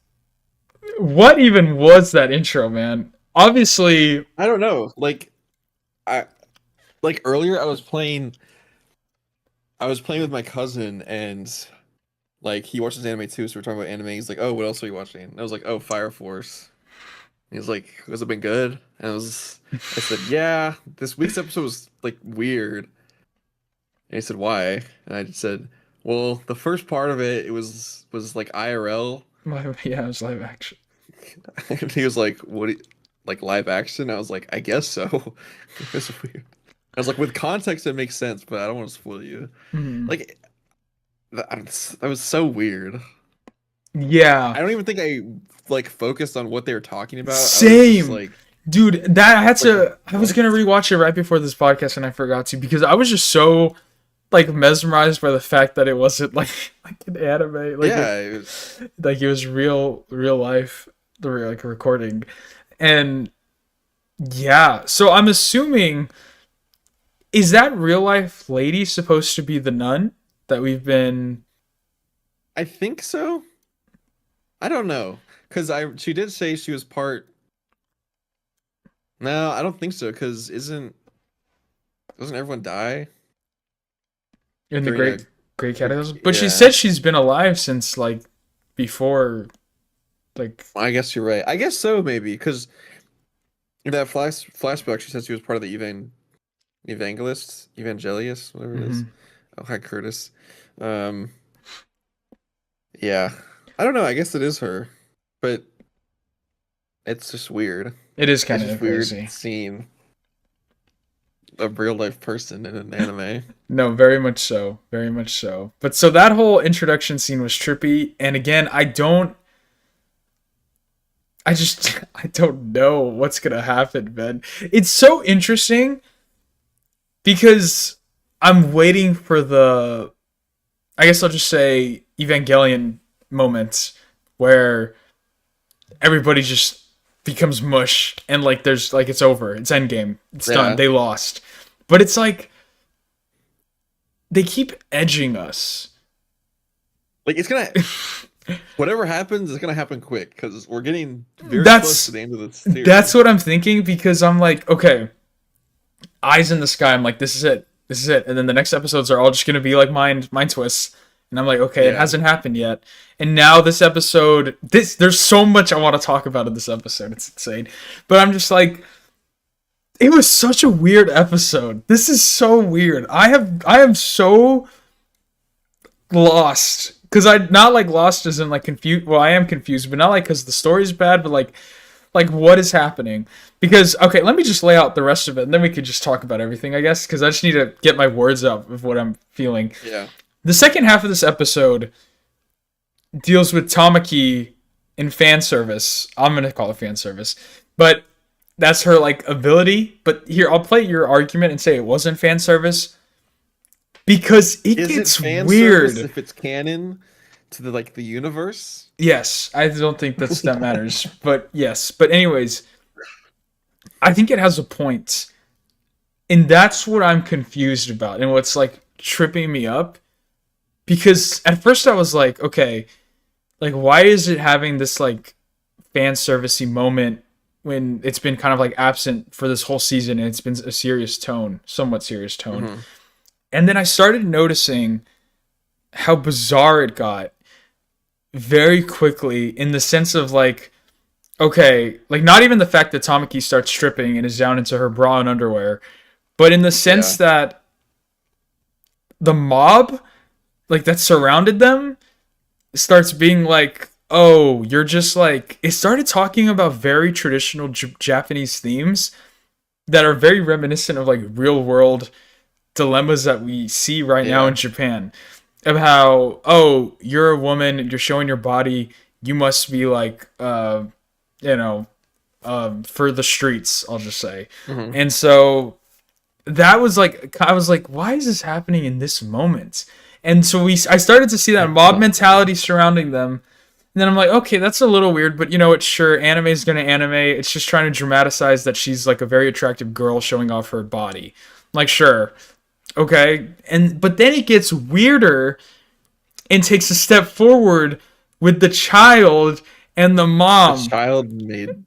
what even was that intro, man? Obviously, I don't know. I like earlier I was playing with my cousin and like he watches anime too, so we're talking about anime. He's like, "Oh, what else are you watching?" And I was like, "Oh, Fire Force." And he's like, "Has it been good?" And I said, "Yeah, this week's episode was like weird." And he said, "Why?" And I just said, "Well, the first part of it was like IRL." yeah, it was live action. And he was like, "What? Like live action?" I was like, "I guess so." It was weird. I was like, with context, it makes sense, but I don't want to spoil you. Mhm. Like that was so weird. Yeah, I don't even think I like focused on what they were talking about. I was just same. like, Dude, that I had like to. I was what? gonna rewatch it right before this podcast, and I forgot to because I was just so like mesmerized by the fact that it wasn't like like an anime, Yeah, it was, like it was real life, the real like recording, and yeah. So I'm assuming is that real life lady supposed to be the nun that we've been? I think so. I don't know, cause I she did say she was part. No, I don't think so, cause doesn't everyone die In the during Great Cataclysm, but she yeah. said she's been alive since like before, like. I guess you're right. I guess so, maybe because in that flashback, she said she was part of the Evangelists, whatever it is. Mhm. Oh, hi, Curtis. Um, yeah, I don't know. I guess it is her, but it's just weird. It is It's kind just of weird crazy. seeing a real life person in an anime. No, very much so. Very much so. But so that whole introduction scene was trippy. And again, I don't know what's going to happen, man. It's so interesting because I'm waiting for I guess I'll just say Evangelion moments where everybody just becomes mush and like there's like it's over. It's endgame. It's done. Yeah, They lost. But it's like they keep edging us. like it's gonna whatever happens is gonna happen quick because we're getting very close That's to the end of this that's series. what I'm thinking because I'm like, okay, eyes in the sky. I'm like, this is it. This is it. And then the next episodes are all just gonna be like mind twists. And I'm like, okay, it Yeah, hasn't happened yet. And now this episode, there's so much I want to talk about in this episode. It's insane. But I'm just like, it was such a weird episode. This is so weird. I am so lost because I not like lost as in like confused. Well, I am confused, but not like because the story's bad, but like what is happening? Because okay, let me just lay out the rest of it, and then we could just talk about everything, I guess. Because I just need to get my words out of what I'm feeling. yeah. The second half of this episode deals with Tamaki in fan service. I'm gonna call it fan service, but that's her like ability. But here, I'll play your argument and say it wasn't fan service because it Is it gets fan service weird. if it's canon to the universe? Yes, I don't think that matters, but yes. But anyways, I think it has a point, and that's what I'm confused about, and what's like tripping me up. Because at first I was like, okay, like why is it having this like fan servicey moment when it's been kind of like absent for this whole season and it's been a serious tone, somewhat serious tone. Hmm. And then I started noticing how bizarre it got very quickly in the sense of like, okay, like not even the fact that Tamaki starts stripping and is down into her bra and underwear, but in the sense Yeah, that the mob like that surrounded them starts being like, oh, you're just like, it started talking about very traditional Japanese themes that are very reminiscent of like real world dilemmas that we see right now in yeah. Japan. Of how, oh, you're a woman, you're showing your body, you must be like, you know, for the streets, I'll just say. Hmm. And so that was like, I was like, why is this happening in this moment? And so I started to see that mob mentality surrounding them. And then I'm like, okay, that's a little weird, but you know what? Sure, anime is gonna anime. It's just trying to dramatize that she's like a very attractive girl showing off her body. Like, sure, okay. And but then it gets weirder and takes a step forward with the child and the The mom. child made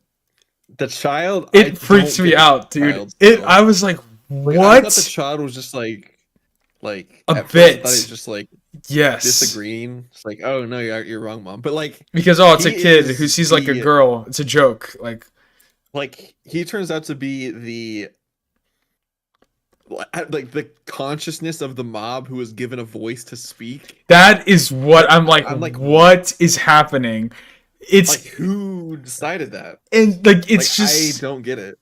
the child. I It freaks don't me get the out, dude. child It. still. I was like, Like I thought the what? child was just like A at first I thought he was bit. just like Yes. disagreeing. It's like, oh no, you're wrong, mom. But like Because oh, it's a he kid who is sees like a the girl. It's a joke. like he turns out to be the like the consciousness of the mob who was given a voice to speak. That is what But I'm like. I'm like, What is happening? like It's who decided that? and like Like it's I just. don't get it.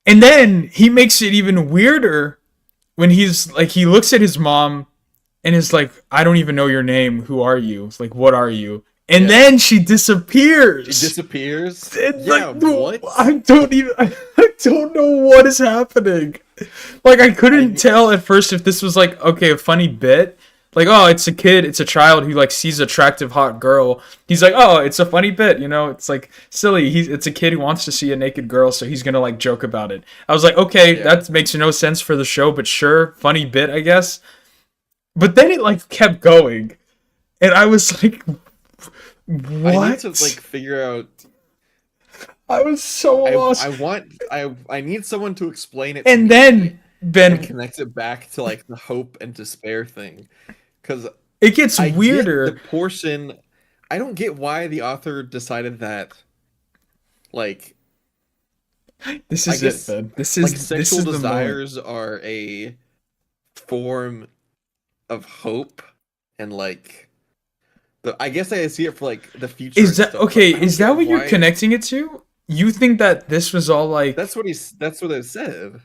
And then he makes it even weirder when he's like he looks at his mom and is like, "I don't even know your name. Who are you? It's like, what are you?" And Yeah. then she It disappears. disappears. And Yeah, like, what? I don't even. I don't know what is happening. Like I couldn't I tell at first if this was like okay a funny bit. Like oh it's a kid, it's a child who like sees attractive hot girl. He's like oh it's a funny bit, you know. It's like silly. It's a kid who wants to see a naked girl, so he's gonna like joke about it. I was like okay yeah. that makes no sense for the show, but sure funny bit I guess. But then it like kept going, and I was like I need to what? like figure out I was so I lost. want I need someone to explain it to And me then and Ben, connect it back to like the hope and despair thing. Because it gets I get the weirder. portion I don't get why the author decided that, like, This I is it, guess, Ben. like This sexual is the moment. desires are a form of hope, and like I guess I see it for like the future Is and that stuff, but okay? I don't Is that get what you're why. connecting it to? You think that this was all like That's what it said.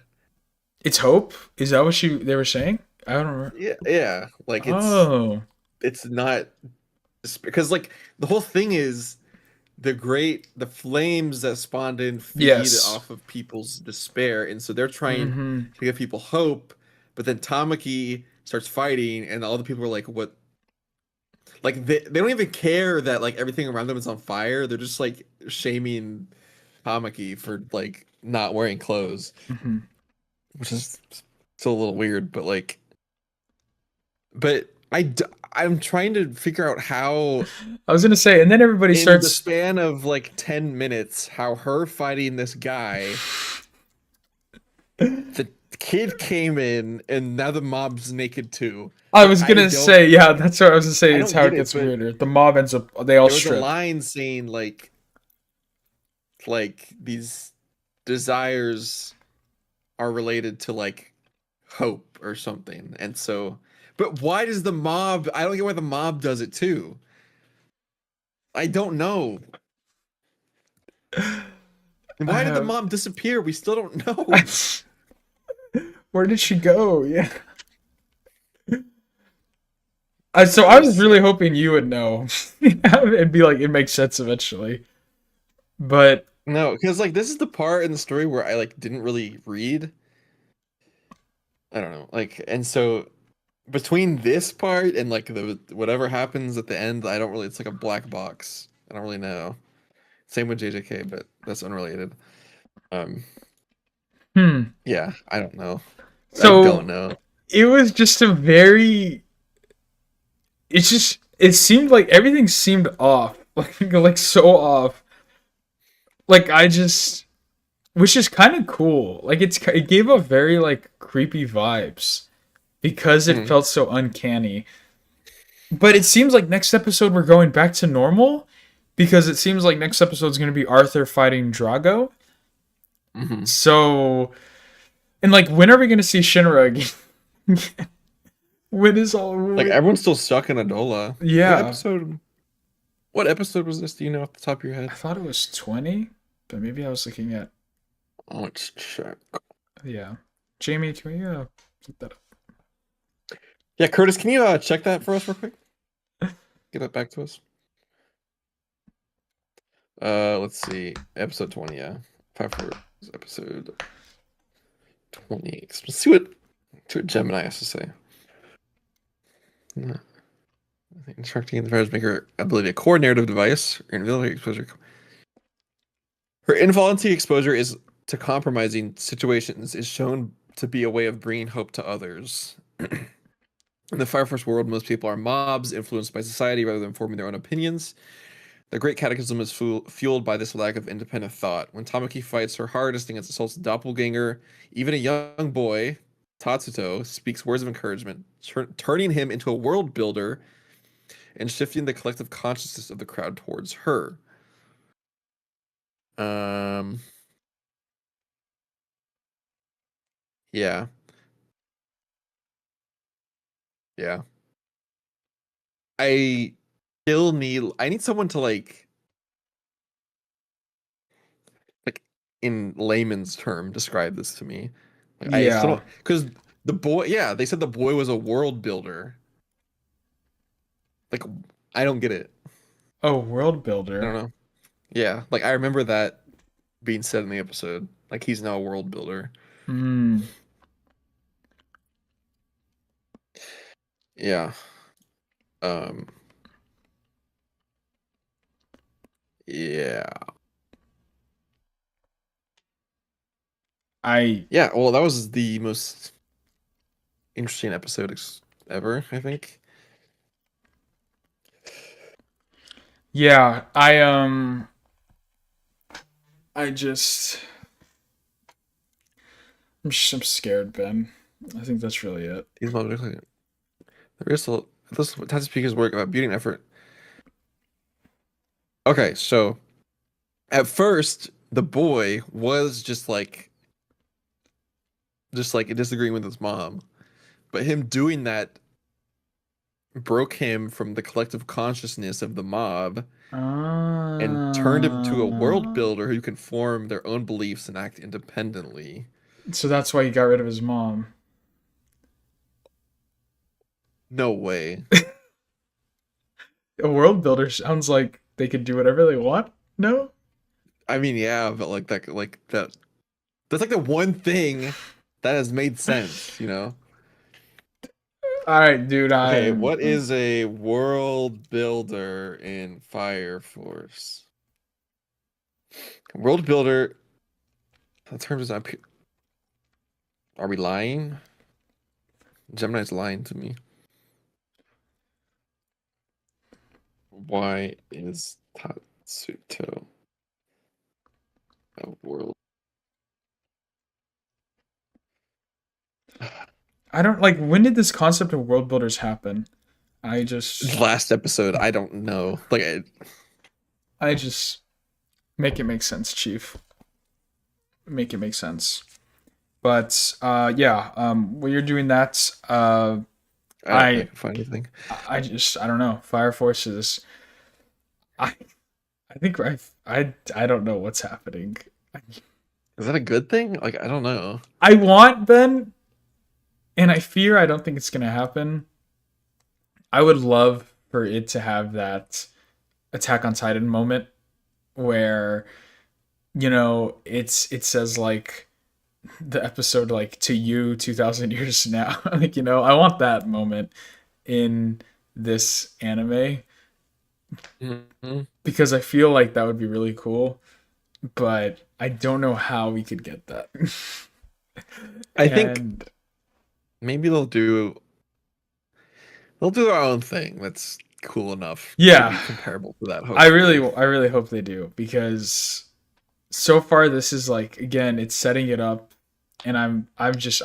it's hope? Is that what they were saying? I don't remember. Yeah, yeah. Like Oh. it's not because like the whole thing is the flames that spawned in feed Yes. off of people's despair, and so they're trying Mm-hmm. to give people hope, but then Tamaki starts fighting, and all the people are like, "What?" Like they don't even care that like everything around them is on fire. They're just like shaming Tamaki for like not wearing clothes, Mm-hmm. which is still a little weird, but like, but I'm trying to figure out how I was gonna say, and then everybody in the starts. span of like 10 minutes, how her fighting this guy, the kid came in and now the mob's naked too. I But was gonna say, yeah, that's what I was gonna say. I It's don't how get it it, gets but weirder. The mob ends up, they all there was a strip. line saying like these desires are related to like hope or something. And so, but why does the mob, I don't get why the mob does it too. I don't know. And I why did the have. mom disappear? We still don't know. Where did she go? Yeah. So It I was was really hoping you would know. It'd be like it makes sense eventually. But no, because like this is the part in the story where I like didn't really read. I don't know. Like, and so between this part and like the whatever happens at the end, I don't really, it's like a black box. I don't really know. Same with JJK, but that's unrelated. Um, yeah, I don't know. I don't so know. it was just a very. It's just. It seemed like everything seemed off, like so off. Like I just, which is kind of cool. Like it gave a very like creepy vibes because it Mhm. felt so uncanny. But it seems like next episode we're going back to normal because it seems like next episode is going to be Arthur fighting Drago. Mhm. So, and like, when are we going to see Shinra again? When is all? Like everyone's still stuck in Adola. What Yeah, episode? What episode was this? Do you know off the top of your I head? thought it was 20, but maybe I was looking at Let's check. yeah. Jamie, can we look that Yeah, Curtis, can you check that for us real quick? up? Get it back to us. Let's see. Episode 20, yeah. 5-4 is episode 20. Let's see what Gemini has to say. Yeah. Instructing the virus maker ability a core narrative device. Her involuntary exposure is to compromising situations is shown to be a way of bringing hope to others. In the Fire Force world, most people are mobs influenced by society rather than forming their own opinions. The Great Cataclysm is fueled by this lack of independent thought. When Tamaki fights her hardest against Assault's doppelganger, even a young boy, Tatsuto, speaks words of encouragement, turning him into a world builder and shifting the collective consciousness of the crowd towards her. Um, yeah, yeah. I I need someone to like in layman's term describe this to me. Like I still Yeah. don't, because the boy, yeah, they said the boy was a world builder. Like I don't get it. Oh, World I don't Builder. know. Yeah, like I remember that being said in the episode. Like he's now a world builder. Hmm. Yeah. Um yeah. I Yeah, well that was the most interesting episode ever, I think. yeah. I just I'm scared, Ben. I think that's really it. These motherfuckers. The real this Tatsu's work about beauty and effort Okay, so at first the boy was just like disagreeing with his mom, but him doing that broke him from the collective consciousness of the mob and turned him to a world builder who can form their own beliefs and act independently. So that's why he got rid of his mom. No way. A world builder sounds like they could do whatever they want. No? I mean, yeah, but that's like the one thing that has made sense, you know? All right, dude. Okay, what is a world builder in Fire Force? World builder. The term is not. Are we lying? Gemini's lying to me. Why is Tatsuto a world? I don't like. When did this concept of world builders happen? I just Last episode. I don't know. I just make it make sense, Chief. Make it make sense. But yeah, when you're doing that, I don't find anything. I don't know. Fire Forces. I think I don't know what's happening. Is that a good thing? Like, I don't know. I want Ben, and I fear I don't think it's gonna happen. I would love for it to have that Attack on Titan moment where, you know, it says like the episode like to you 2,000 years now. Like, you know, I want that moment in this anime because I feel like that would be really cool, but I don't know how we could get that. I think maybe they'll do their own thing that's cool enough to be comparable to that. Hopefully. I really hope they do, because so far this is like, again, it's setting it up, and I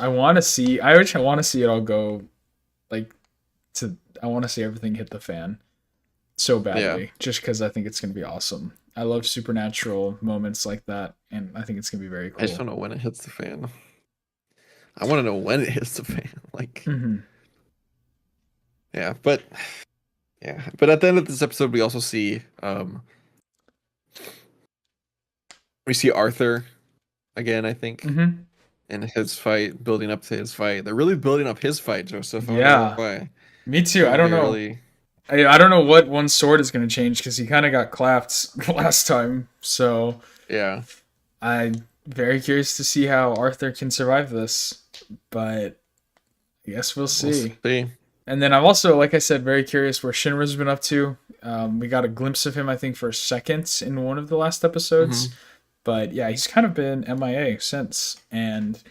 want to see it all go like I want to see everything hit the fan so badly, just because I think it's going to be awesome. I love supernatural moments like that, and I think it's going to be very cool. I just don't know when it hits the fan. I want to know when it hits the fan. Like, yeah, but at the end of this episode, we also see Arthur again. I think in his fight, building up to his fight. They're really building up his fight, Joseph. I don't know why. Me too. I don't know. Really... I don't know what one sword is going to change, because he kind of got clapped last time. So yeah, I'm very curious to see how Arthur can survive this. But I guess we'll see. And then I'm also, like I said, very curious where Shinra's been up to. We got a glimpse of him, I think, for a second in one of the last episodes. But yeah, he's kind of been MIA since. And,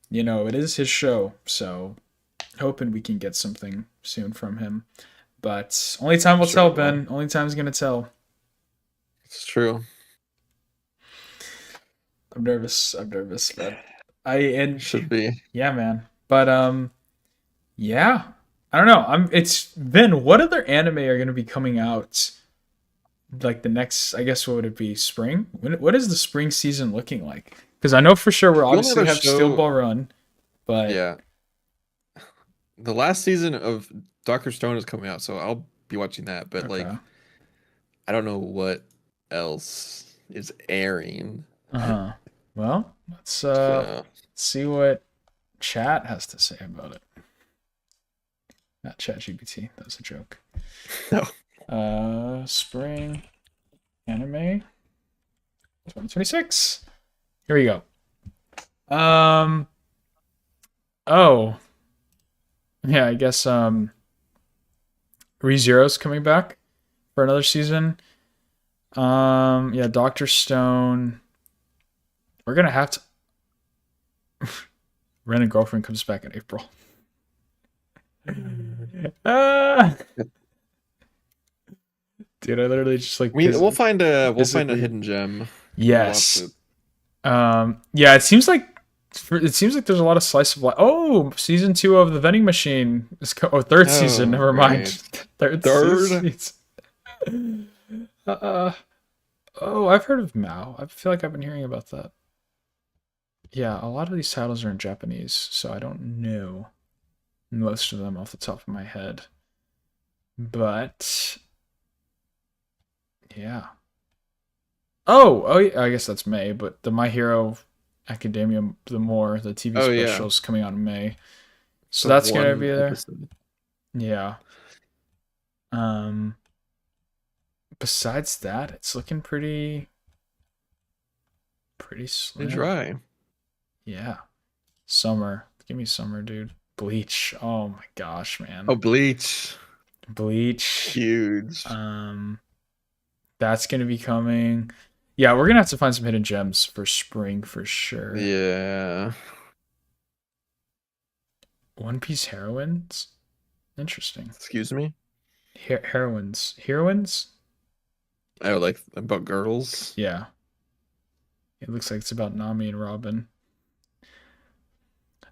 you know, it is his show. So hoping we can get something soon from him. But only time will tell, Ben. Only time's going to tell. It's true. I'm nervous, but should be. Yeah, man. But yeah. I don't know. It's Ben, what other anime are going to be coming out like the next, I guess, what would it be, spring? What is the spring season looking like? Because I know for sure we're obviously have Steel Ball Run, but yeah. The last season of Dr. Stone is coming out, so I'll be watching that, but like I don't know what else is airing. Well, let's see what chat has to say about it. Not ChatGPT. That was a joke. No. Spring anime 2026. Here we go. Oh. Yeah, I guess ReZero's coming back for another season. Yeah, Dr. Stone. We're gonna have to Ren and Girlfriend comes back in April. Dude, I literally just like we'll find a hidden gem. Yes. Yeah, it seems like there's a lot of slice of life. Oh, season 2 of the Vending Machine is third season. Never mind. Third. Uh, oh, I've heard of Mao. I feel like I've been hearing about that. Yeah, a lot of these titles are in Japanese, so I don't know most of them off the top of my head. But yeah. Oh, yeah, I guess that's May, but the My Hero Academia, the TV Oh yeah, specials coming out in May. So the that's gonna one be there. episode. Yeah. Um Besides that, it's looking pretty And slim. dry. Yeah. Summer. Give me summer, dude. Bleach. Oh my gosh, Oh, man. Bleach, Bleach. huge. Um that's gonna be coming. Yeah, we're gonna have to find some hidden gems for spring for sure. Yeah. One Piece heroines? Interesting. Excuse me. Heroines. Heroines? Oh, like about girls. Yeah. It looks like it's about Nami and Robin.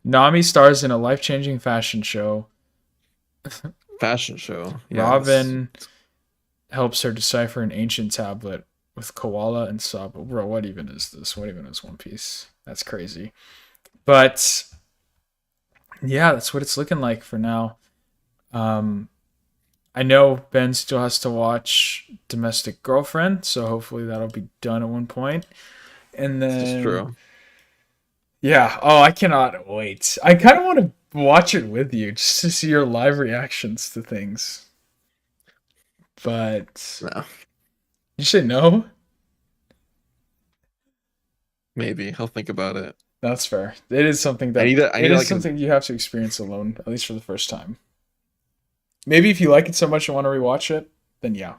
Nami stars in a life changing fashion show. Fashion show. Yes. Robin helps her decipher an ancient tablet with Koala and Sabo. Bro, what even is this? What even is One Piece? That's crazy. But yeah, that's what it's looking like for now. Um, I know Ben still has to watch Domestic Girlfriend, so hopefully that'll be done at one point. And It's just then, true. yeah, oh, I cannot wait. I kind of want to watch it with you just to see your live reactions to things. But No. you say no? Maybe I'll think about it. That's fair. It is something I that need a, I it need is like a. something you have to experience alone, at least for the first time. Maybe if you like it so much and want to rewatch it, then yeah.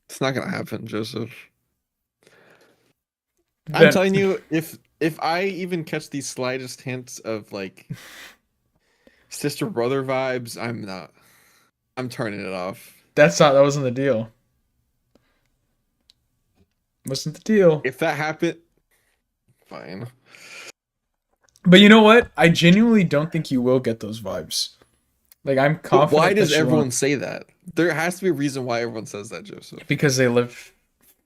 It's not gonna happen, Joseph. I'm Then telling you, if I even catch these slightest hints of like sister brother vibes, I'm not. I'm turning it off. that wasn't the deal. Wasn't the deal. If that happened, fine. But you know what? I genuinely don't think you will get those vibes. Like I'm But why confident does that you everyone won't say that? There has to be a reason why everyone says that, Joseph. because they live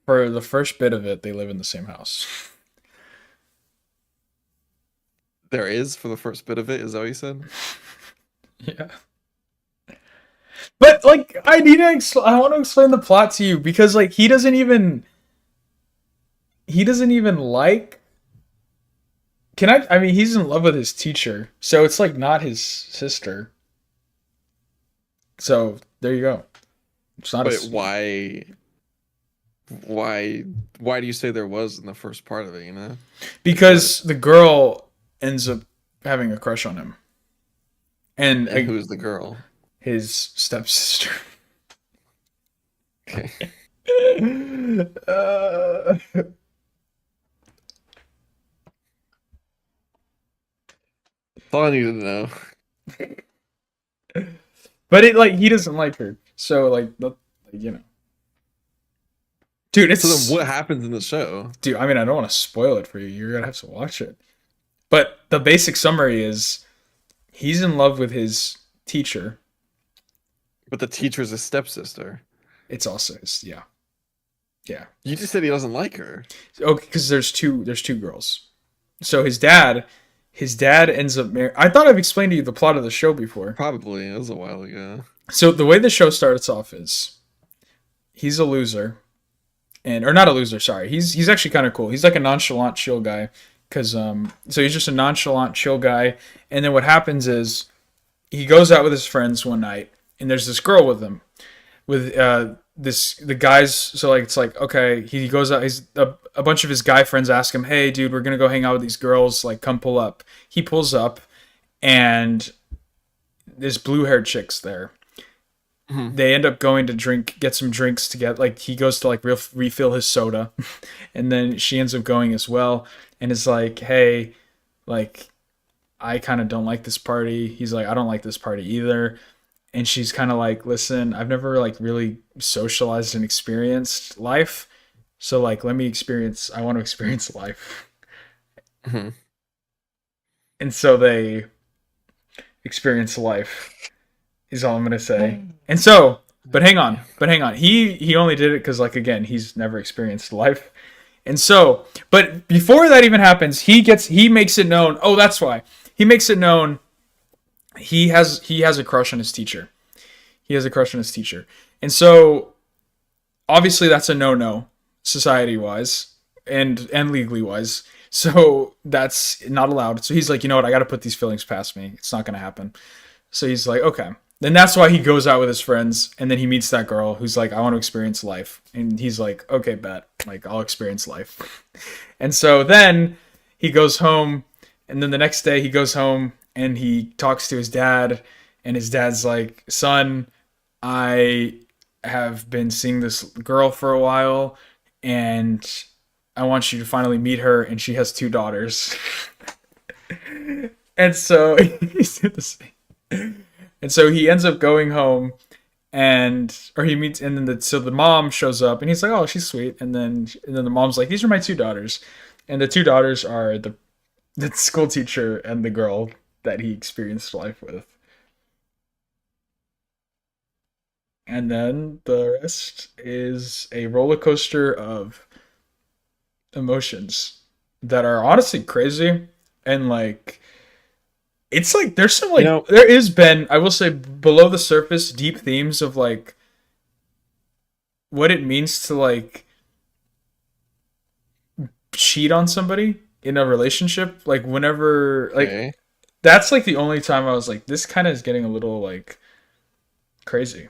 for the first bit of it, they live in the same house. There is for the first bit of it. Is that what you said? Yeah. But like I want to explain the plot to you because like he doesn't even like I mean he's in love with his teacher. So it's like not his sister. So there you go. It's not But his, why do you say there was in the first part of it, you know? because the girl ends up having a crush on him. And And who's the girl? his stepsister. Okay. uh, That's all I need to know. but it like he doesn't like her. So like you know. Dude, So then what happens in the show? dude, I mean I don't want to spoil it for you. You're going to have to watch it. But the basic summary is he's in love with his teacher. But the teacher's a stepsister. It's also yeah. Yeah. You just said he doesn't like her. Okay, because there's two girls. So his dad ends up I thought I've explained to you the plot of the show before. Probably. It was a while ago. So the way the show starts off is he's a loser, or not a loser. Sorry, he's actually kind of cool. He's like a nonchalant, chill guy. So he's just a nonchalant, chill guy. And then what happens is he goes out with his friends one night, and there's this girl with him, with the guys. So like it's like okay, he goes out. He's a bunch of his guy friends ask him, "Hey, dude, we're gonna go hang out with these girls. Like, come pull up." He pulls up, and this blue-haired chick's there. Mhm. They end up going to get some drinks to get like he goes to like refill his soda, and then she ends up going as well, and is like, hey, like I kind of don't like this party. He's like, I don't like this party either, and she's kind of like, listen, I've never like really socialized and experienced life, so like let me experience. I want to experience life, Mhm. and so they experience life. Is all I'm gonna say. And so But hang on, He only did it because, like, again, he's never experienced life, and so. But before that even happens, he makes it known. Oh, that's why he makes it known. He has a crush on his teacher. He has a crush on his teacher, and so obviously that's a no society wise and legally wise. So that's not allowed. So he's like, you know what? I got to put these feelings past me. It's not going to happen. So he's like, okay. Then that's why he goes out with his friends, and then he meets that girl who's like, I want to experience life. And he's like, okay, bet. Like, I'll experience life. And so then he goes home, and then the next day he goes home and he talks to his dad, and his dad's like, son, I have been seeing this girl for a while, and I want you to finally meet her, and she has 2 daughters. And so he said the same. And so he ends up going home, or he meets, and then so the mom shows up, and he's like, "Oh, she's sweet." And then the mom's like, "These are my 2 daughters," and the 2 daughters are the school teacher and the girl that he experienced life with. And then the rest is a roller coaster of emotions that are honestly crazy, and like it's like there's some like there is been, I will say, below the surface deep themes of like what it means to like cheat on somebody in a relationship. Like whenever like that's like the only time I was like, this kind of is getting a little like crazy.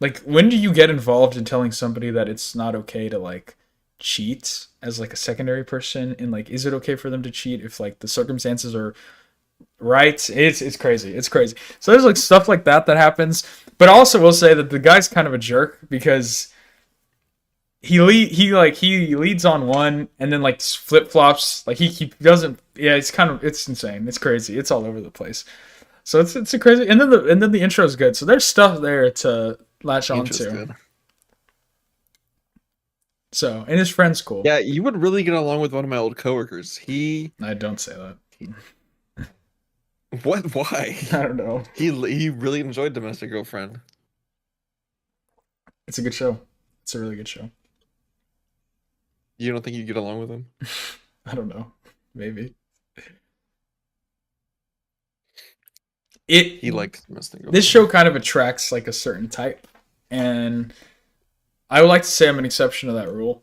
Like, when do you get involved in telling somebody that it's not okay to like cheat as like a secondary person, and like, is it okay for them to cheat if like the circumstances are right? It's crazy. It's crazy. So there's like stuff like that happens, but also will say that the guy's kind of a jerk because he leads on one and then like flip flops. Like he doesn't. Yeah, it's insane. It's crazy. It's all over the place. So it's a crazy. And then the intro is good. So there's stuff there to latch on to. Good. So, and his friend's cool. Yeah, you would really get along with one of my old coworkers. I don't say that. What? Why? I don't know. He really enjoyed Domestic Girlfriend. It's a good show. It's a really good show. You don't think you'd get along with him? I don't know. Maybe. He likes Domestic Girlfriend. This show kind of attracts like a certain type, and I would like to say I'm an exception to that rule.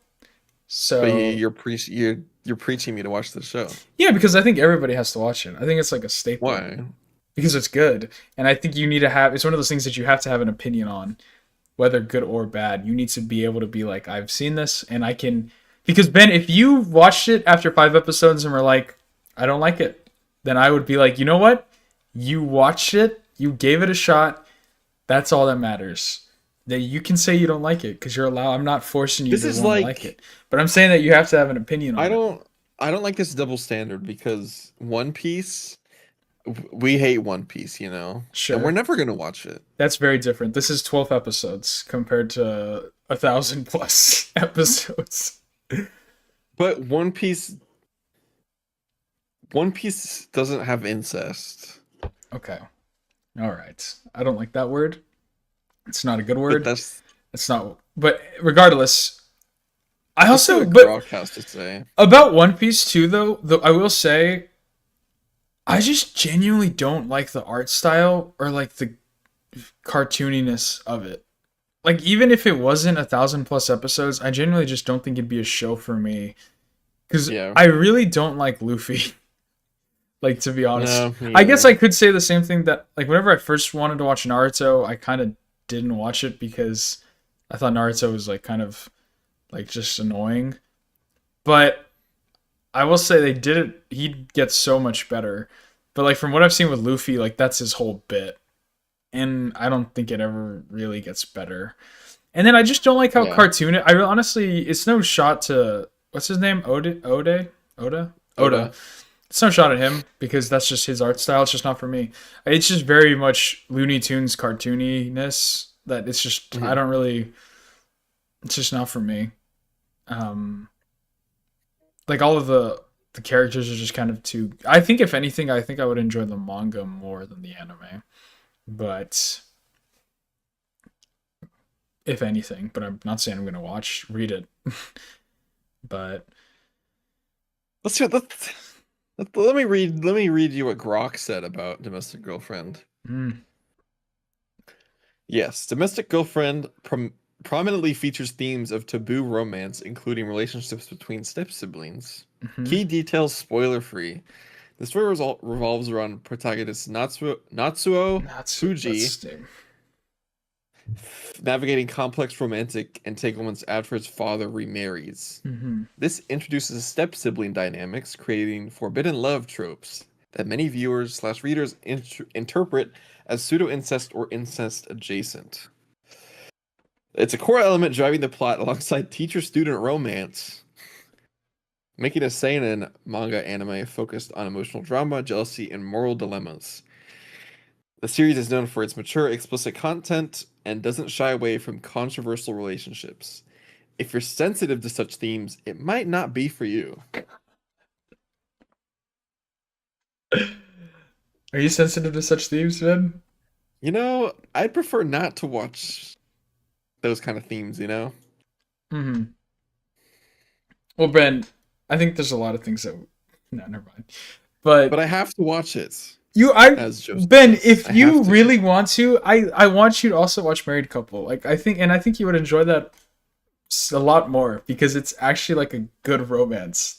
So but you're preaching me to watch the show. Yeah, because I think everybody has to watch it. I think it's like a staple. Why? Because it's good, and I think you need to have. It's one of those things that you have to have an opinion on, whether good or bad. You need to be able to be like, I've seen this, and I can. Because Ben, if you watched it after 5 episodes and were like, I don't like it, then I would be like, you know what? You watched it, you gave it a shot. That's all that matters. That you can say you don't like it because you're allowed. I'm not forcing you to like it, but I'm saying that you have to have an opinion on it. I don't like this double standard because One Piece, we hate One Piece, you know. Sure. And we're never gonna watch it. That's very different. This is 12 episodes compared to 1,000+ episodes. But One Piece doesn't have incest. Okay. All right. I don't like that word. It's not a good word. But it's not. But regardless, I also has to say about One Piece too. Though I will say, I just genuinely don't like the art style or like the cartooniness of it. Like even if it wasn't 1,000+ episodes, I genuinely just don't think it'd be a show for me. Because I really don't like Luffy. Like, to be honest. No, I guess I could say the same thing that, like, whenever I first wanted to watch Naruto, I kind of didn't watch it because I thought Naruto was, like, kind of, like, just annoying. But I will say they did it. He gets so much better. But, like, from what I've seen with Luffy, like, that's his whole bit. And I don't think it ever really gets better. And then I just don't like how cartoon it. I honestly, it's no shot to, what's his name? Oda? It's no shot at him because that's just his art style. It's just not for me. It's just very much Looney Tunes cartooniness that it's just, I don't really, it's just not for me. Like all of the characters are just kind of too, I think if anything, I think I would enjoy the manga more than the anime. But if anything. But I'm not saying I'm gonna read it. But Let's see. Let me read you what Grok said about Domestic Girlfriend. mm, Yes, Domestic Girlfriend prominently features themes of taboo romance, including relationships between step siblings. mhm. Key details spoiler free. The story revolves around protagonist Natsuo Fuji That's navigating complex romantic entanglements after his father remarries. mhm. This introduces step sibling dynamics, creating forbidden love tropes that many viewers/readers interpret as pseudo incest or incest adjacent. It's a core element driving the plot alongside teacher-student romance, making a seinen manga anime focused on emotional drama, jealousy, and moral dilemmas. The series is known for its mature, explicit content and doesn't shy away from controversial relationships. If you're sensitive to such themes, it might not be for you. Are you sensitive to such themes, Ben? You know, I'd prefer not to watch those kind of themes, you know? Mm-hmm. Well, Ben, I think there's a lot of things that. No, never mind. But But I have to watch it, as Joseph Ben, says. if I have you to. really want to, I want you to also watch Married Couple. Like I think you would enjoy that a lot more because it's actually like a good romance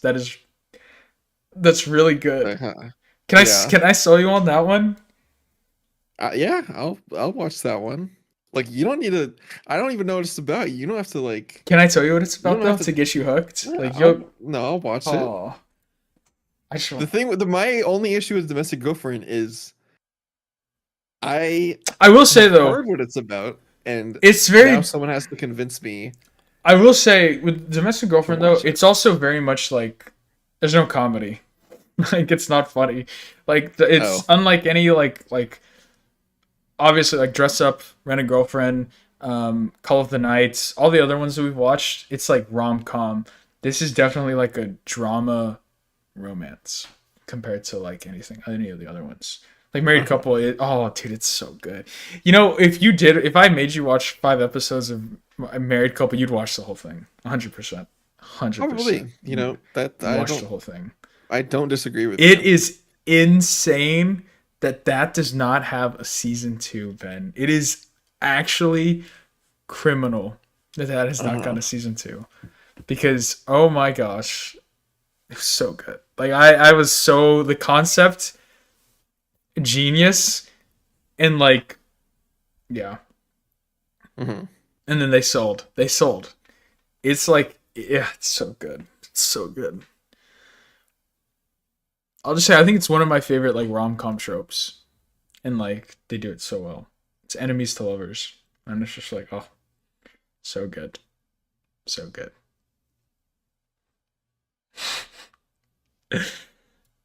that's really good. Uh-huh. Can Yeah. I sell you on that one? Yeah, I'll watch that one. Like you don't need to I don't even know what it's about. You don't have to like Can I tell you what it's you about don't though have to to get you hooked? yeah, Like you'll I'll watch it. oh I just The thing with my only issue with Domestic Girlfriend is I I will say have though heard what it's about and it's now very someone has to convince me I will say with Domestic to Girlfriend though watch it. it's also very much like there's no comedy. Like it's not funny. Like it's Oh. unlike any like obviously like Dress Up, Rent a Girlfriend, Call of the Night, all the other ones that we've watched. It's like rom com. This is definitely like a drama romance compared to like any of the other ones. Like Married Uh-huh. Couple, oh dude, it's so good. If I made you watch 5 episodes of Married Couple, you'd watch the whole thing, 100%, 100%. Probably, you know, that You'd watch the whole thing. I don't disagree with It that. is insane that does not have a season 2, Ben. It is actually criminal that has not Uh-huh. gotten a season 2 because oh my gosh, it was so good. Like I was so the concept genius and like yeah, Mhm. and then they sold. It's like yeah, it's so good. It's so good. I'll just say I think it's one of my favorite like rom com tropes, and like they do it so well. It's enemies to lovers, and it's just like oh, so good, so good.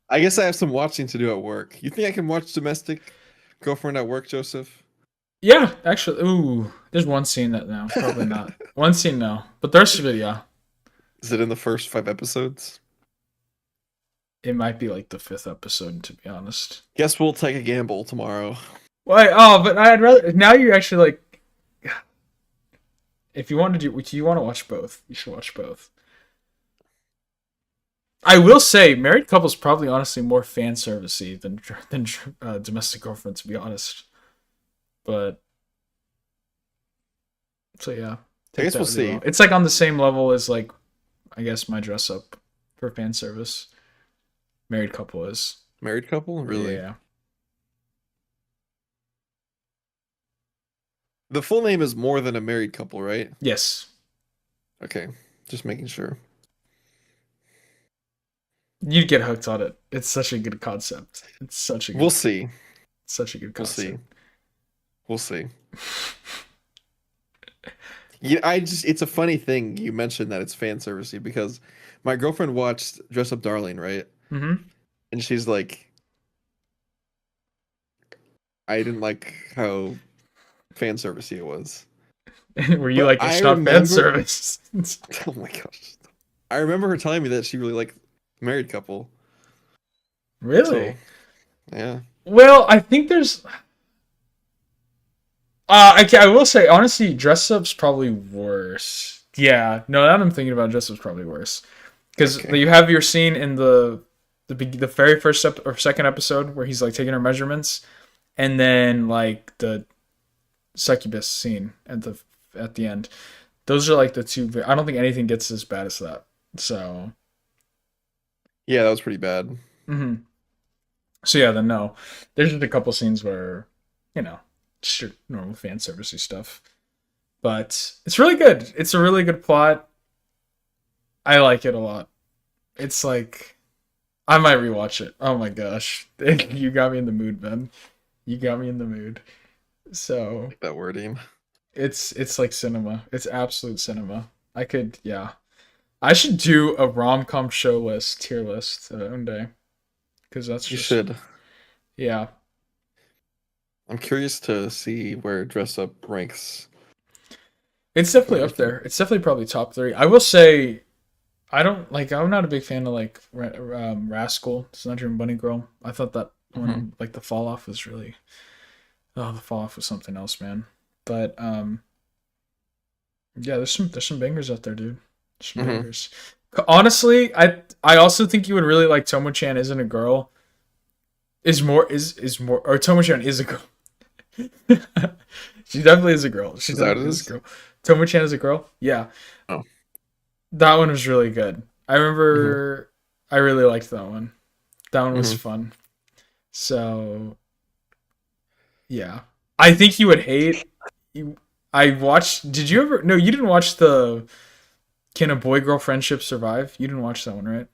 I guess I have some watching to do at work. You think I can watch Domestic Girlfriend at work, Joseph? Yeah, actually, ooh, there's one scene that no, probably not. One scene no, but there's yeah. Is it in the first 5 episodes? It might be like the 5th episode to be honest. Guess we'll take a gamble tomorrow. Why? Oh, but I'd rather now you're actually like if you want to do if you want to watch both, you should watch both. I will say, Married Couple's probably honestly more fan servicey than Domestic Girlfriend, to be honest. But so yeah, I take guess that we'll with you see. all. It's like on the same level as like I guess my Dress Up for fan service. Married Couple is Married couple? Really? yeah. The full name is More Than a Married Couple, right? Yes, Okay, just making sure. you'd get hooked on it. It's such a good concept. It's We'll see. such a good We'll see. concept. We'll see. Yeah, it's a funny thing you mentioned that it's fan servicey because my girlfriend watched Dress Up Darling, right? Mm-hmm. And she's like, I didn't like how fan servicey it was. Were you But like I it's not fan remember, service? oh my gosh, I remember her telling me that she really liked Married Couple. So Really? yeah, Well, I think there's I will say honestly, dress up's probably worse. Yeah, no, now that I'm thinking about it, dress up's probably worse because you have your scene in the very first or second episode where he's like taking her measurements, and then like the succubus scene at the end. Those are like the two. I don't think anything gets as bad as that. So yeah, that was pretty bad. So yeah, then no, there's just a couple scenes where, you know, just normal fan servicey stuff, but it's really good. It's a really good plot. I like it a lot. It's like I might rewatch it. Oh my gosh, you got me in the mood, Ben. You got me in the mood. So like that wording. It's like cinema. It's absolute cinema. I should do a rom-com show list, tier list one day. Because that's just... You should. Yeah. I'm curious to see where Dress Up ranks. It's definitely up there. It's definitely probably top 3. I will say, I'm not a big fan of like Rascal. It's not even Bunny Girl. I thought that one, like the fall off was really... Oh, the fall off was something else, man. But yeah, there's some bangers out there, dude. Some bangers. Honestly, I also think you would really like Tomo-chan Isn't a Girl. Is more or Tomo-chan is a girl. She definitely is a girl. She definitely is a girl. Tomo-chan is a girl. Yeah. Oh. That one was really good. I remember I really liked that one. That one was fun. So yeah. I think you would hate I watched. Did you ever? No, you didn't watch the Can a Boy Girl Friendship Survive? You didn't watch that one, right?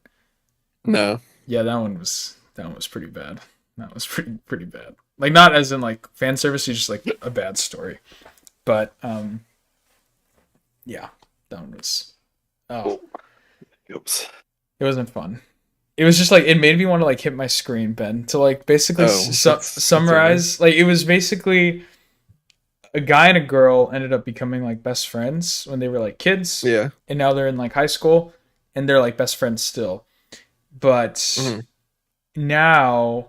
No. Yeah, that one was pretty bad. That was pretty bad. Like not as in like fan service, just like a bad story. But yeah, that one was. Oh, oops. It wasn't fun. It was just like it made me want to like hit my screen, Ben, to like basically summarize. Like it was basically. A guy and a girl ended up becoming like best friends when they were like kids. Yeah. And now they're in like high school and they're like best friends still. But now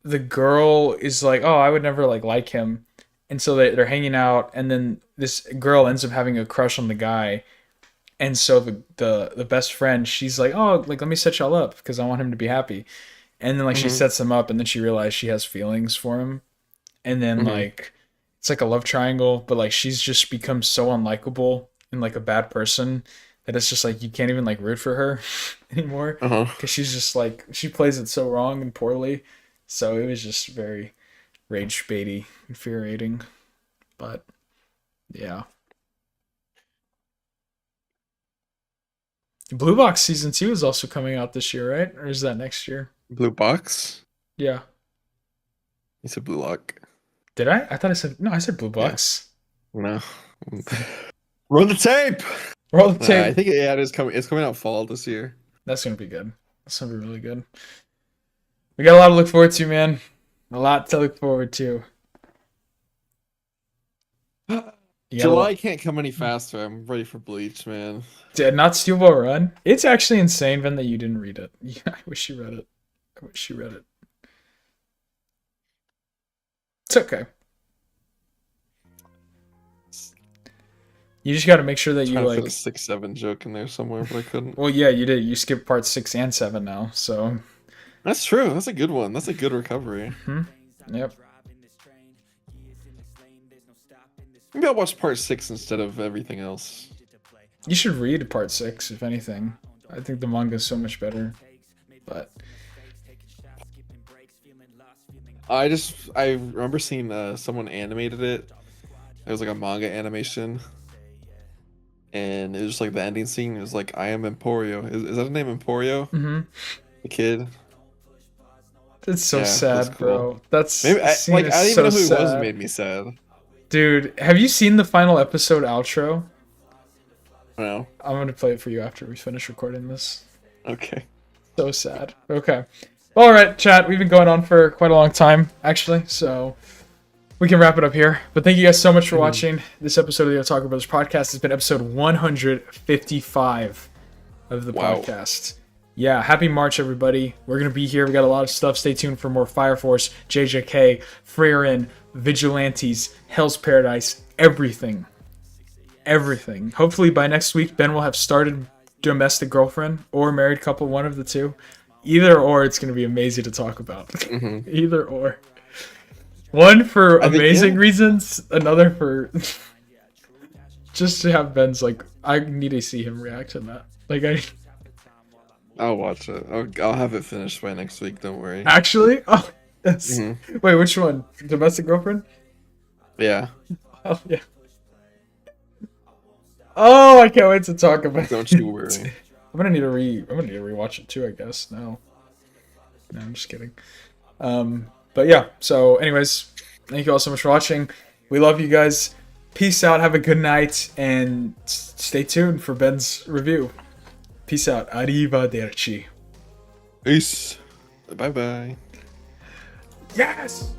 the girl is like, oh, I would never like him. And so they're hanging out and then this girl ends up having a crush on the guy. And so the best friend, she's like, oh, like let me set y'all up because I want him to be happy. And then like she sets him up and then she realizes she has feelings for him. And then like it's like a love triangle, but like she's just become so unlikable and like a bad person that it's just like you can't even like root for her anymore because she's just like she plays it so wrong and poorly. So it was just very rage baity, infuriating. But yeah, Blue Box season 2 is also coming out this year, right? Or is that next year? Blue Box? Yeah. You said Blue Lock. Did I? I thought I said no. I said Blue Box. Yeah. No. Roll the tape. Roll the tape. I think it is coming. It's coming out fall this year. That's gonna be good. That's gonna be really good. We got a lot to look forward to, man. A lot to look forward to. July can't come any faster. I'm ready for Bleach, man. Did not Steel Ball Run? It's actually insane, Ben, that you didn't read it. Yeah, I wish you read it. I wish you read it. It's okay. You just got to make sure that you like. Put a 6-7 joke in there somewhere, but I couldn't. Well, yeah, you did. You skipped parts 6 and 7 now, so. That's true. That's a good one. That's a good recovery. Yep. Maybe I'll watch part 6 instead of everything else. You should read part 6, if anything. I think the manga is so much better. But. I remember seeing someone animated it. It was like a manga animation. And it was just like the ending scene. It was like, I am Emporio. Is that his name, Emporio? The kid. That's so sad, that's cool. Bro. That's maybe I didn't even know who it was. It made me sad. Dude, have you seen the final episode outro? No. I'm gonna play it for you after we finish recording this. Okay. So sad. Okay. All right, chat. We've been going on for quite a long time, actually. So we can wrap it up here. But thank you guys so much for watching this episode of the Otaku Brothers podcast. It's been episode 155 of the podcast. yeah, happy March, everybody. We're going to be here. We got a lot of stuff. Stay tuned for more Fire Force, JJK, Freyrin, Vigilantes, Hell's Paradise, everything. Everything. Hopefully by next week, Ben will have started Domestic Girlfriend or Married Couple, one of the two. Either or, it's going to be amazing to talk about. Mm-hmm. Either or. One for amazing reasons, another for just to have Ben's like, I need to see him react to that. Like, I'll watch it. I'll have it finished by next week. Don't worry. Actually? Oh, yes. Mm-hmm. Wait, which one? Domestic Girlfriend? Yeah. Oh, yeah. Oh, I can't wait to talk about it. Don't you worry. I'm gonna need to rewatch it too, I guess. No, I'm just kidding. But yeah, so anyways, thank you all so much for watching. We love you guys. Peace out, have a good night, and stay tuned for Ben's review. Peace out. Arrivederci. Peace. Bye-bye. Yes!